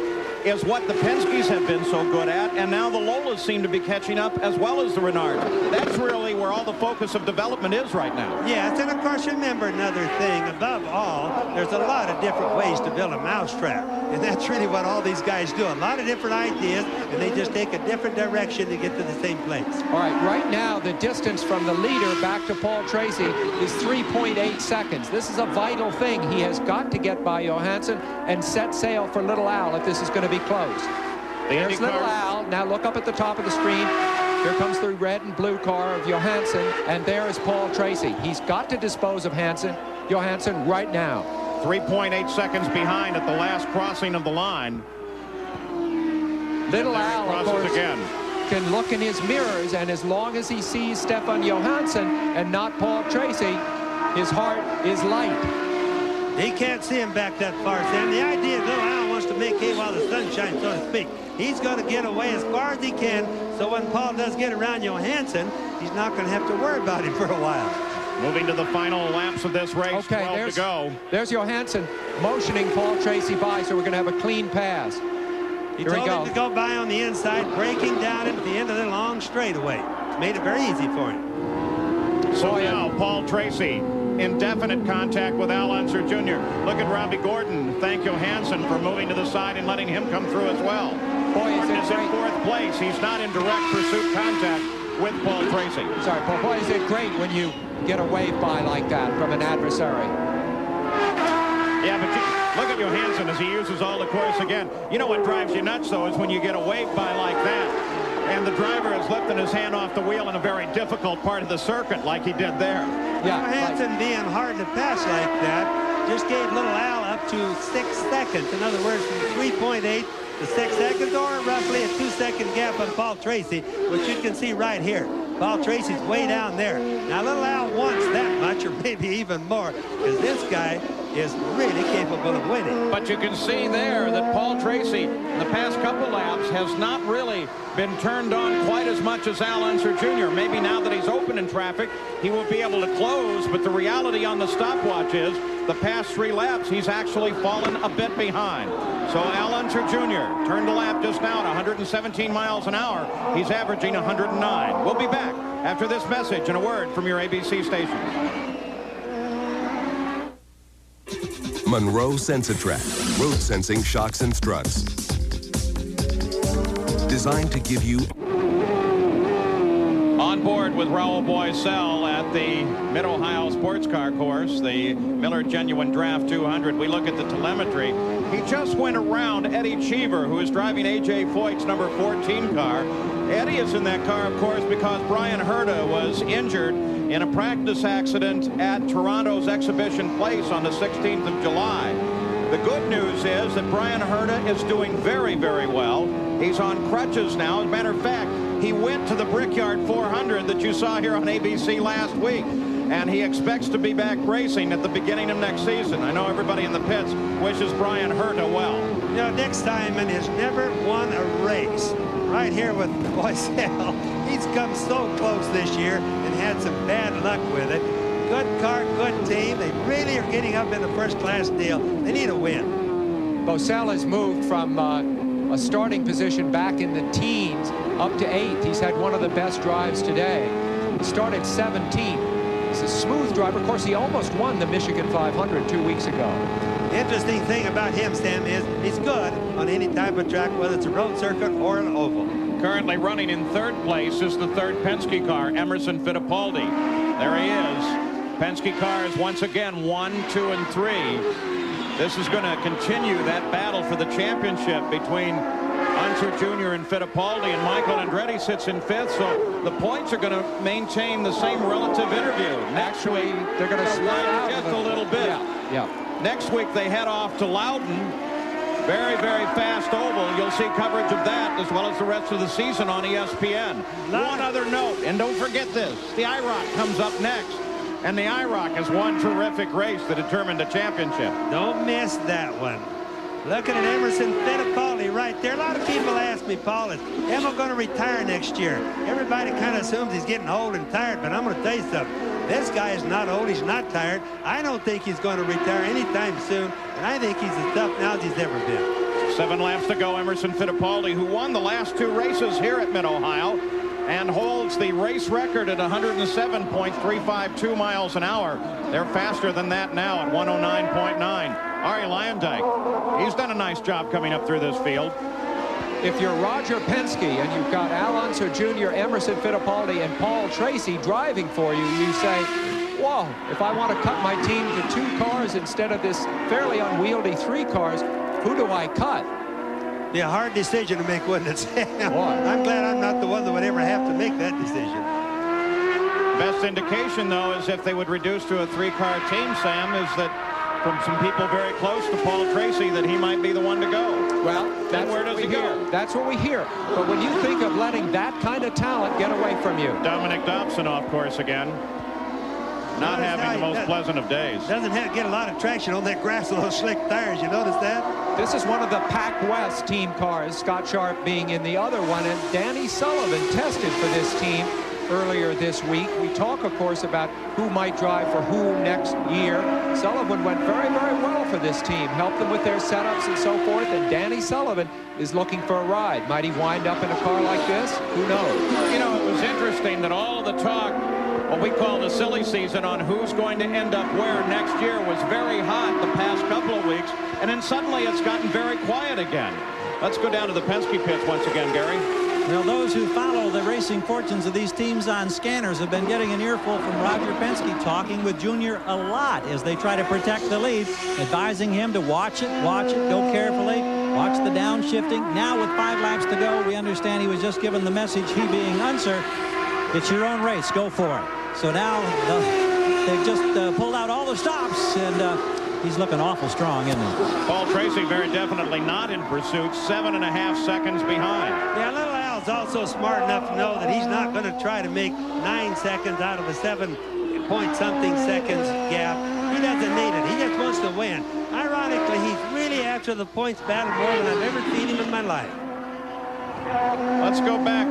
is what the Penskes have been so good at, and now the Lolas seem to be catching up as well as the Renards. That's really where all the focus of development is right now. Yes, and of course remember another thing, above all, there's a lot of different ways to build a mousetrap, and that's really what all these guys do. A lot of different ideas, and they just take a different direction to get to the same place. All right now the distance from the leader back to Paul Tracy is 3.8 seconds. This is a vital thing. He has got to get by Johansson and set sail for Little Al if this is going to be close. There's Little Al. Now look up at the top of the screen. Here comes the red and blue car of Johansson, and there is Paul Tracy. He's got to dispose of Johansson right now. 3.8 seconds behind at the last crossing of the line. Little Al, of course, again, can look in his mirrors, and as long as he sees Stefan Johansson and not Paul Tracy, his heart is light. He can't see him back that far, Sam. The idea is Little Al wants to make hay while the sun shines, so to speak. He's going to get away as far as he can, so when Paul does get around Johansson, he's not going to have to worry about him for a while. Moving to the final laps of this race, okay, 12 to go. There's Johansson motioning Paul Tracy by, so we're going to have a clean pass. He told him to go by on the inside, breaking down at the end of the long straightaway. Made it very easy for him. So now Paul Tracy indefinite contact with Al Unser Jr. Look at Robbie Gordon. Thank Johansson for moving to the side and letting him come through as well. Boy, Gordon is in fourth place. He's not in direct pursuit contact with Paul Tracy. Sorry, Paul. Boy, is it great when you get a wave by like that from an adversary. Yeah, but look at Johansson as he uses all the course again. You know what drives you nuts, though, is when you get a wave by like that, and the driver is lifting his hand off the wheel in a very difficult part of the circuit like he did there. Yeah, Johansson being hard to pass like that just gave little Al up to 6 seconds. In other words, from 3.8 to 6 seconds, or roughly a 2-second gap on Paul Tracy, which you can see right here. Paul Tracy's way down there. Now, little Al wants that much, or maybe even more, because this guy is really capable of winning. But you can see there that Paul Tracy, in the past couple laps, has not really been turned on quite as much as Al Unser Jr. Maybe now that he's open in traffic, he will be able to close, but the reality on the stopwatch is the past 3 laps, he's actually fallen a bit behind. So Al Unser Jr. turned a lap just now at 117 miles an hour. He's averaging 109. We'll be back after this message and a word from your ABC station. Monroe Sensitrack, road sensing shocks and struts. Designed to give you... On board with Raul Boisel at the Mid-Ohio Sports Car Course, the Miller Genuine Draft 200. We look at the telemetry. He just went around Eddie Cheever, who is driving A.J. Foyt's number 14 car. Eddie is in that car, of course, because Brian Herta was injured in a practice accident at Toronto's Exhibition Place on the 16th of July. The good news is that Brian Herta is doing very, very well. He's on crutches now. As a matter of fact, he went to the Brickyard 400 that you saw here on ABC last week, and he expects to be back racing at the beginning of next season. I know everybody in the pits wishes Brian Herta well. You know, Dick Steinman has never won a race. Right here with Boisel, he's come so close this year and had some bad luck with it. Good car, good team. They really are getting up in the first-class deal. They need a win. Boisel has moved from a starting position back in the teens up to 8th. He's had one of the best drives today. He started 17th. He's a smooth driver. Of course, he almost won the Michigan 500 2 weeks ago. The interesting thing about him, Stan, is he's good on any type of track, whether it's a road circuit or an oval. Currently running in 3rd place is the 3rd Penske car, Emerson Fittipaldi. There he is. Penske cars once again 1, 2, and 3. This is going to continue that battle for the championship between Unser Jr. and Fittipaldi, and Michael Andretti sits in 5th, so the points are going to maintain the same relative interview. Next week, they're going to slide out just a little bit. Yeah. Next week, they head off to Loudon. Very, very fast oval. You'll see coverage of that as well as the rest of the season on ESPN. One other note, and don't forget this, the IROC comes up next. And the IROC has one terrific race to determine the championship. Don't miss that one. Looking at Emerson Fittipaldi right there. A lot of people ask me, Paul, is Emma going to retire next year? Everybody kind of assumes he's getting old and tired, but I'm going to tell you something. This guy is not old. He's not tired. I don't think he's going to retire anytime soon, and I think he's as tough now as he's ever been. 7 laps to go. Emerson Fittipaldi, who won the last 2 races here at Mid-Ohio, and holds the race record at 107.352 miles an hour. They're faster than that now at 109.9. Ari Leyendyk, he's done a nice job coming up through this field. If you're Roger Penske and you've got Al Unser Jr., Emerson Fittipaldi, and Paul Tracy driving for you, you say, whoa, if I want to cut my team to 2 cars instead of this fairly unwieldy 3 cars, who do I cut? Be a hard decision to make, wouldn't it, Sam? I'm glad I'm not the one that would ever have to make that decision. Best indication, though, is if they would reduce to a 3-car team, Sam, is that from some people very close to Paul Tracy that he might be the one to go. Well, that's where does he go? That's what we hear. But when you think of letting that kind of talent get away from you. Dominic Dobson off course again. Not having the most pleasant of days. Doesn't get a lot of traction on that grass with those slick tires. You notice that? This is one of the Pac West team cars, Scott Sharp being in the other one, and Danny Sullivan tested for this team earlier this week. We talk, of course, about who might drive for who next year. Sullivan went very, very well for this team, helped them with their setups and so forth, and Danny Sullivan is looking for a ride. Might he wind up in a car like this? Who knows? You know, it was interesting that all of the talk what we call the silly season on who's going to end up where next year was very hot the past couple of weeks, and then suddenly it's gotten very quiet again. Let's go down to the Penske pits once again, Gary. Well, those who follow the racing fortunes of these teams on scanners have been getting an earful from Roger Penske, talking with Junior a lot as they try to protect the lead, advising him to watch it, go carefully, watch the downshifting. Now with 5 laps to go, we understand he was just given the message, he being Unser, it's your own race, go for it. So now they've just pulled out all the stops, and he's looking awful strong, isn't he? Paul Tracy very definitely not in pursuit, 7.5 seconds behind. Yeah, little Al's also smart enough to know that he's not going to try to make 9 seconds out of a 7-point-something seconds gap. He doesn't need it. He just wants to win. Ironically, he's really after the points battle more than I've ever seen him in my life. Let's go back.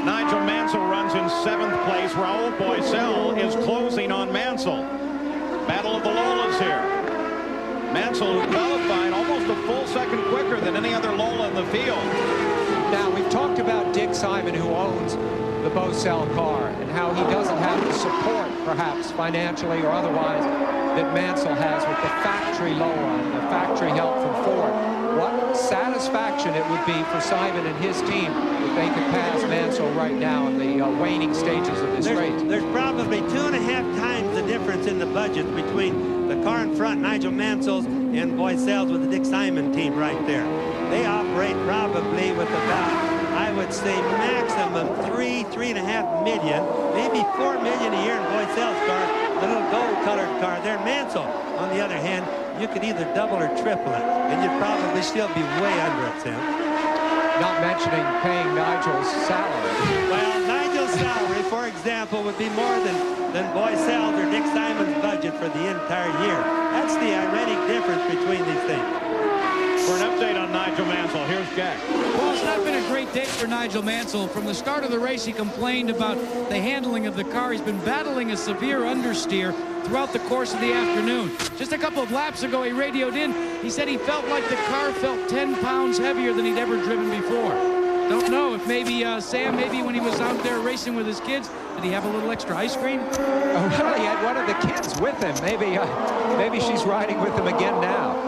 Nigel Mansell runs in 7th place. Raul Boisel is closing on Mansell. Battle of the Lolas here. Mansell, who qualified almost a full second quicker than any other Lola in the field. Now, we've talked about Dick Simon, who owns the Boisel car, and how he doesn't have the support, perhaps financially or otherwise, that Mansell has with the factory Lola and the factory help from Ford. What satisfaction it would be for Simon and his team if they could pass Mansell right now in the waning stages of this race. There's probably 2.5 times the difference in the budget between the car in front, Nigel Mansell's, and Boisel's with the Dick Simon team right there. They operate probably with about, I would say, maximum 3.5 million, maybe 4 million a year in Boisel's car, the little gold-colored car there. Mansell, on the other hand, you could either double or triple it, and you'd probably still be way under it, Sam. Not mentioning paying Nigel's salary. Well, Nigel's salary, for example, would be more than Boisel's or Dick Simon's budget for the entire year. That's the ironic difference between these things. For an update on Nigel Mansell, here's Jack. Well, it's not been a great day for Nigel Mansell. From the start of the race, he complained about the handling of the car. He's been battling a severe understeer throughout the course of the afternoon. Just a couple of laps ago, he radioed in. He said he felt like the car felt 10 pounds heavier than he'd ever driven before. Don't know if maybe, Sam, maybe when he was out there racing with his kids, did he have a little extra ice cream? Oh, well, he had one of the kids with him. Maybe she's riding with him again now.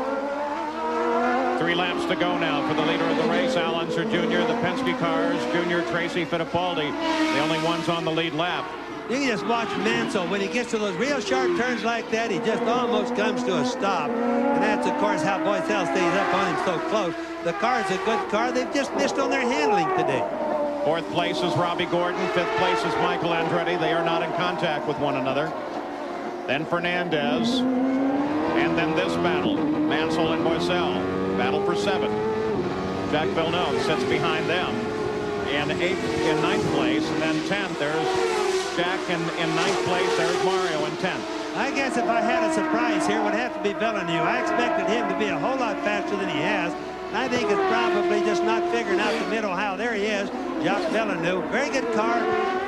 3 laps to go now for the leader of the race, Al Unser Jr. The Penske cars, Junior, Tracy, Fittipaldi, the only ones on the lead lap. You can just watch Mansell. When he gets to those real sharp turns like that, he just almost comes to a stop. And that's, of course, how Boisel stays up on him so close. The car is a good car. They've just missed on their handling today. 4th place is Robbie Gordon. 5th place is Michael Andretti. They are not in contact with one another. Then Fernandez. And then this battle, Mansell and Boisel. Battle for 7th. Jack Villeneuve sits behind them in 9th place, and then 10th. There's Jack in 9th place. There's Mario in 10th. I guess if I had a surprise here, it would have to be Villeneuve. I expected him to be a whole lot faster than he has. And I think it's probably just not figuring out the Mid-Ohio. There he is, Jacques Villeneuve. Very good car,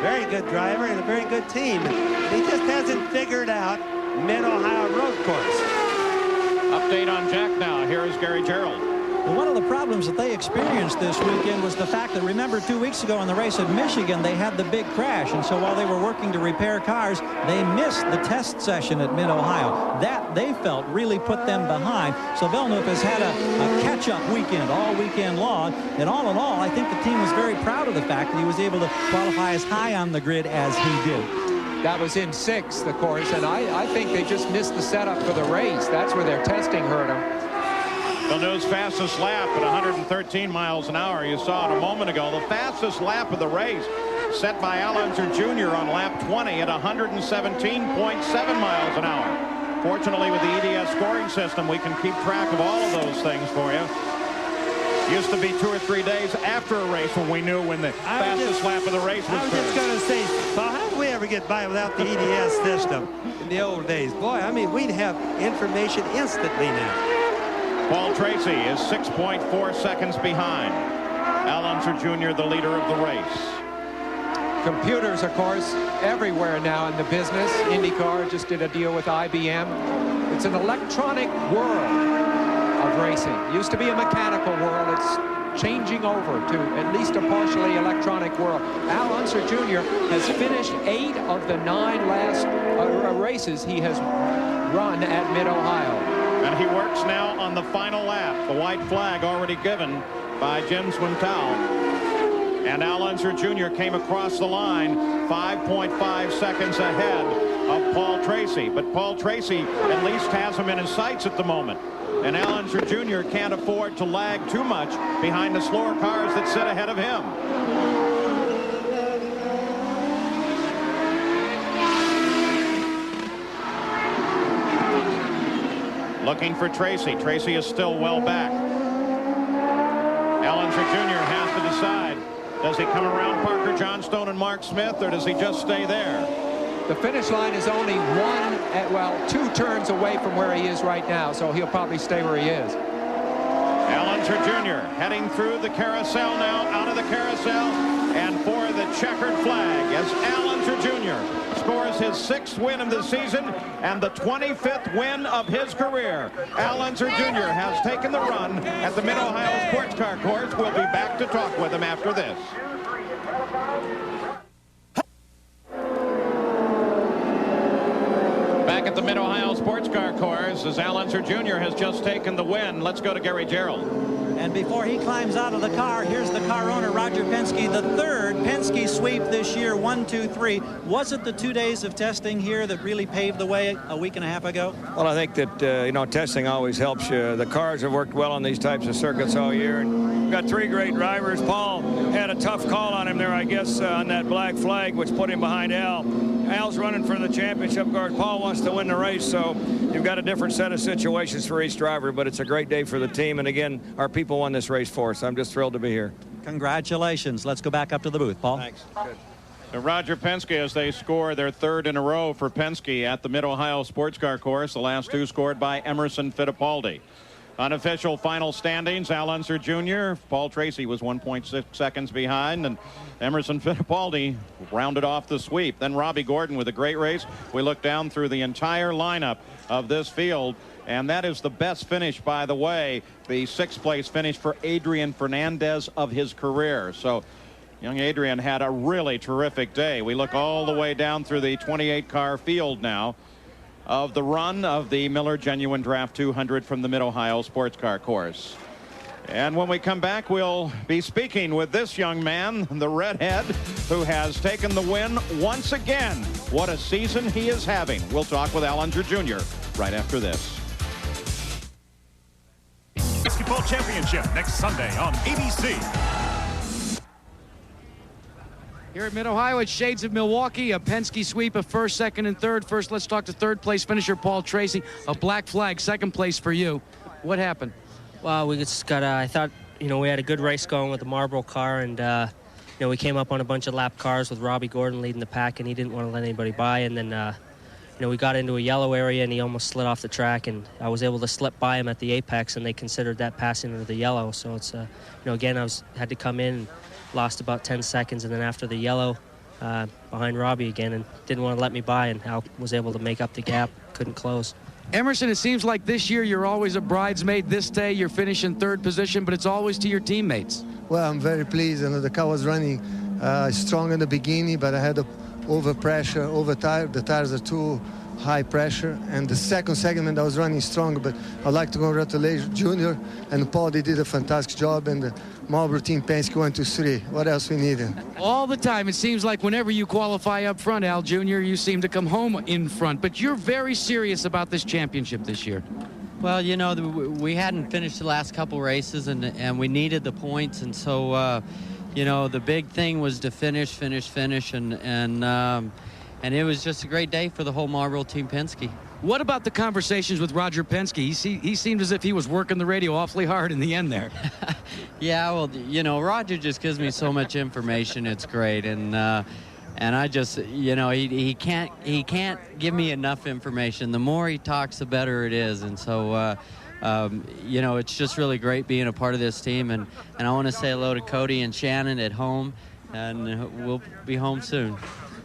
very good driver, and a very good team. He just hasn't figured out Mid-Ohio road course. Update on Jack now. Here is Gary Gerald. Well, one of the problems that they experienced this weekend was the fact that, remember, 2 weeks ago in the race at Michigan, they had the big crash. And so while they were working to repair cars, they missed the test session at Mid-Ohio. That, they felt, really put them behind. So Villeneuve has had a catch-up weekend all weekend long. And all in all, I think the team was very proud of the fact that he was able to qualify as high on the grid as he did. That was in 6th, of course, and I think they just missed the setup for the race. That's where their testing hurt them. Villeneuve's fastest lap at 113 miles an hour. You saw it a moment ago. The fastest lap of the race set by Al Unser Jr. on lap 20 at 117.7 miles an hour. Fortunately, with the EDS scoring system, we can keep track of all of those things for you. Used to be 2 or 3 days after a race when we knew when the fastest lap of the race was. I was just going to say, Paul, how did we ever get by without the EDS system in the old days? Boy, I mean, we'd have information instantly now. Paul Tracy is 6.4 seconds behind. Al Unser Jr., the leader of the race. Computers, of course, everywhere now in the business. IndyCar just did a deal with IBM. It's an electronic world of racing. Used to be a mechanical world. It's changing over to at least a partially electronic world. Al Unser Jr. has finished 8 of the 9 last races he has run at Mid-Ohio. And he works now on the final lap. The white flag already given by Jim Swintal. And Al Unser Jr. came across the line 5.5 seconds ahead of Paul Tracy. But Paul Tracy at least has him in his sights at the moment. And Al Unser Jr. can't afford to lag too much behind the slower cars that sit ahead of him. Looking for Tracy. Tracy is still well back. Al Unser Jr. has to decide. Does he come around Parker Johnstone and Mark Smith, or does he just stay there? The finish line is only 2 turns away from where he is right now, so he'll probably stay where he is. Al Unser Jr. heading through the carousel now, out of the carousel, and for the checkered flag as Al Unser Jr. scores his 6th win of the season and the 25th win of his career. Al Unser Jr. has taken the run at the Mid-Ohio Sports Car Course. We'll be back to talk with him after this. Back at the Mid-Ohio Sports Car Course as Al Unser Jr. has just taken the win. Let's go to Gary Gerald. And before he climbs out of the car, here's the car owner, Roger Penske, the 3rd Penske sweep this year, 1, 2, 3. Was it the 2 days of testing here that really paved the way a week and a half ago? Well, I think that, testing always helps you. The cars have worked well on these types of circuits all year. And we've got 3 great drivers. Paul had a tough call on him there, I guess, on that black flag, which put him behind Al. Al's running for the championship card. Paul wants to win the race, so you've got a different set of situations for each driver, but it's a great day for the team. And again, our people won this race for us. I'm just thrilled to be here. Congratulations. Let's go back up to the booth, Paul. Thanks. Good. Roger Penske, as they score their 3rd in a row for Penske at the Mid-Ohio Sports Car Course. The last 2 scored by Emerson Fittipaldi. Unofficial final standings, Al Unser Jr. Paul Tracy was 1.6 seconds behind, and Emerson Fittipaldi rounded off the sweep. Then Robbie Gordon with a great race. We look down through the entire lineup of this field, and that is the best finish, by the way, the 6th place finish for Adrian Fernandez of his career. So young Adrian had a really terrific day. We look all the way down through the 28-car field now of the run of the Miller Genuine Draft 200 from the Mid-Ohio Sports Car Course. And when we come back, we'll be speaking with this young man, the redhead, who has taken the win once again. What a season he is having. We'll talk with Al Unser Jr. right after this. Basketball Championship next Sunday on ABC. Here at Mid-Ohio, it's shades of Milwaukee, a Penske sweep of 1st, 2nd, and 3rd. First, let's talk to 3rd place finisher Paul Tracy. A black flag, 2nd place for you. What happened? Well, we just got, I thought, we had a good race going with the Marlboro car, and, we came up on a bunch of lap cars with Robbie Gordon leading the pack, and he didn't want to let anybody by. And then, we got into a yellow area, and he almost slid off the track, and I was able to slip by him at the apex, and they considered that passing into the yellow. So it's, again, had to come in and lost about 10 seconds, and then after the yellow, behind Robbie again, and didn't want to let me by, and Al was able to make up the gap, couldn't close. Emerson, it seems like this year you're always a bridesmaid. This day you're finishing 3rd position, but it's always to your teammates. Well, I'm very pleased. The car was running strong in the beginning, but I had over pressure, over tire. The tires are too high pressure, and the second segment I was running strong. But I'd like to congratulate Junior and Paul. They did a fantastic job, and the Marlboro team Penske 1, 2, 3. What else we needed? All the time. It seems like whenever you qualify up front, Al Jr., you seem to come home in front. But you're very serious about this championship this year. Well, we hadn't finished the last couple races, and we needed the points, and so the big thing was to finish, and it was just a great day for the whole Marlboro team Penske. What about the conversations with Roger Penske? He seemed as if he was working the radio awfully hard in the end there. Yeah, well, Roger just gives me so much information. It's great, and I just, he can't give me enough information. The more he talks, the better it is, and so. It's just really great being a part of this team, and I want to say hello to Cody and Shannon at home, and we'll be home soon.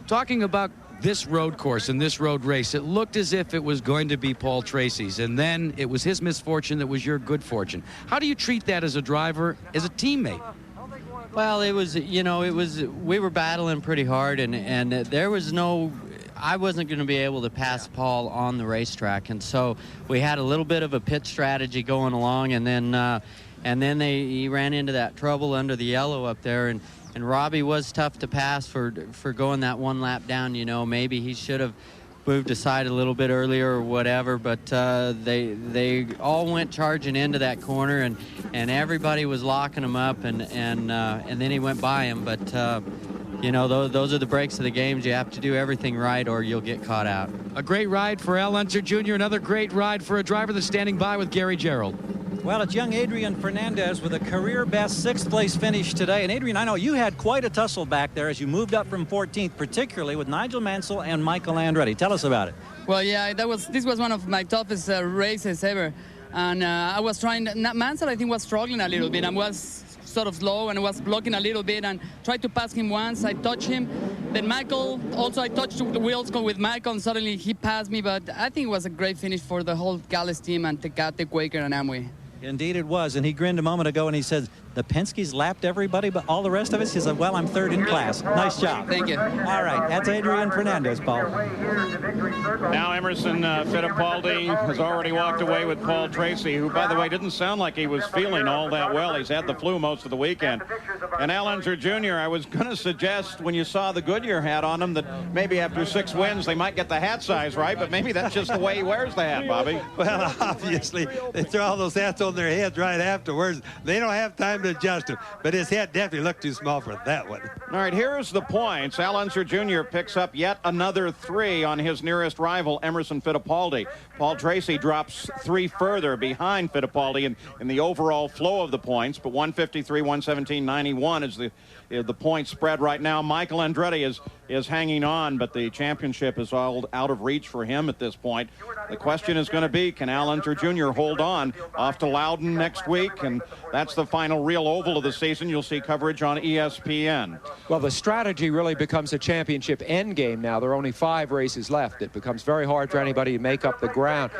Talking about this road course and this road race, it looked as if it was going to be Paul Tracy's, and then it was his misfortune that was your good fortune. How do you treat that as a driver, as a teammate? Well, it was, we were battling pretty hard, and there was I wasn't going to be able to pass Paul on the racetrack, and so we had a little bit of a pit strategy going along, and then he ran into that trouble under the yellow up there, and Robbie was tough to pass for going that one lap down. Maybe he should have moved aside a little bit earlier or whatever, but they all went charging into that corner, and everybody was locking him up, and then he went by him. But those are the breaks of the games. You have to do everything right or you'll get caught out. A great ride for Al Unser Jr., another great ride for a driver that's standing by with Gary Gerald. Well, it's young Adrian Fernandez with a career-best 6th place finish today. And Adrian, I know you had quite a tussle back there as you moved up from 14th, particularly with Nigel Mansell and Michael Andretti. Tell us about it. Well, yeah, this was one of my toughest races ever. And I was trying, Mansell I think was struggling a little bit and was sort of slow and was blocking a little bit and tried to pass him once. I touched him. Then Michael, also I touched the wheels with Michael and suddenly he passed me. But I think it was a great finish for the whole Gallus team and Tecate, Quaker, and Amway. Indeed it was, and he grinned a moment ago and he said, the Penske's lapped everybody, but all the rest of us, he said, well, I'm 3rd in class. Nice job. Thank you. All right, that's Adrian Fernandez, Paul. Now Emerson Fittipaldi has already walked away with Paul Tracy, who, by the way, didn't sound like he was feeling all that well. He's had the flu most of the weekend. And Al Unser Jr., I was going to suggest when you saw the Goodyear hat on him that maybe after 6 wins they might get the hat size right, but maybe that's just the way he wears the hat, Bobby. Well, obviously, they throw all those hats on their heads right afterwards. They don't have time to adjust them, but his head definitely looked too small for that one. All right, here's the points. Al Unser Jr. picks up yet another 3 on his nearest rival, Emerson Fittipaldi. Paul Tracy drops 3 further behind Fittipaldi in the overall flow of the points, but 153, 117, 91 is the point spread right now. Michael Andretti is hanging on, but the championship is all out of reach for him at this point. The question is going to be, can Al Unser Jr. hold on off to Loudon next week? And that's the final real oval of the season. You'll see coverage on ESPN. Well, the strategy really becomes a championship end game now. There are only 5 races left. It becomes very hard for anybody to make up the ground.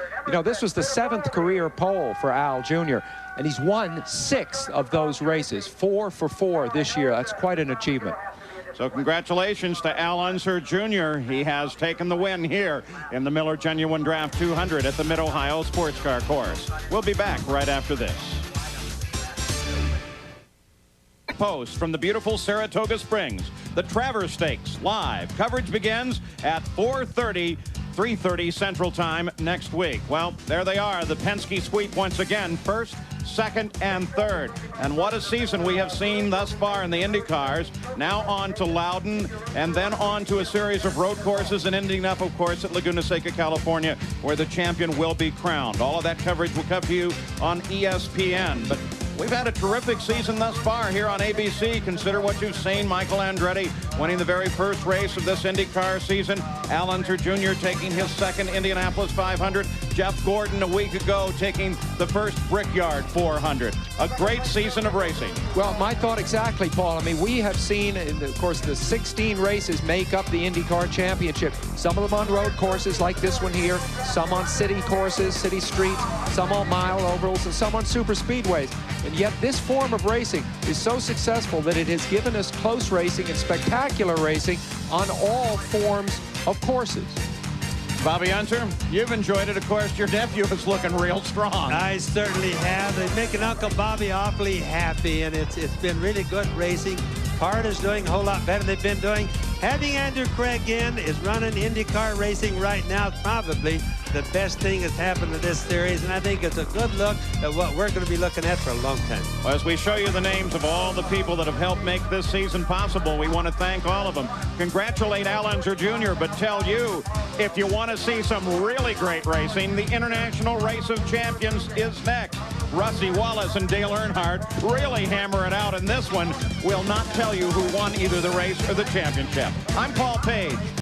This was the 7th career pole for Al Jr., and he's won 6 of those races, 4 for 4 this year. That's quite an achievement. So congratulations to Al Unser Jr. He has taken the win here in the Miller Genuine Draft 200 at the Mid-Ohio Sports Car Course. We'll be back right after this. Post from the beautiful Saratoga Springs, the Travers Stakes live. Coverage begins at 4:30, 3:30 Central Time next week. Well, there they are, the Penske sweep once again, 1st, 2nd, and 3rd. And what a season we have seen thus far in the Indy cars. Now on to Loudon, and then on to a series of road courses, and ending up, of course, at Laguna Seca, California, where the champion will be crowned. All of that coverage will come to you on ESPN. But we've had a terrific season thus far here on ABC. Consider what you've seen. Michael Andretti winning the very first race of this IndyCar season. Al Unser Jr. taking his 2nd Indianapolis 500. Jeff Gordon a week ago taking the first Brickyard 400. A great season of racing. Well, my thought exactly, Paul. I mean, we have seen, of course, the 16 races make up the IndyCar Championship. Some of them on road courses like this one here, some on city courses, city streets, some on mile ovals, and some on super speedways. And yet this form of racing is so successful that it has given us close racing and spectacular racing on all forms of courses. Bobby Unser, you've enjoyed it. Of course, your nephew is looking real strong. I certainly have. They're making Uncle Bobby awfully happy, and it's been really good racing. Card is doing a whole lot better than they've been doing. Having Andrew Craig in is running IndyCar racing right now. Probably the best thing that's happened to this series, and I think it's a good look at what we're going to be looking at for a long time. Well, as we show you the names of all the people that have helped make this season possible, we want to thank all of them. Congratulate Al Unser Jr., but tell you, if you want to see some really great racing, the International Race of Champions is next. Rusty Wallace and Dale Earnhardt really hammer it out in this one. We'll not tell you who won either the race or the championship. I'm Paul Page.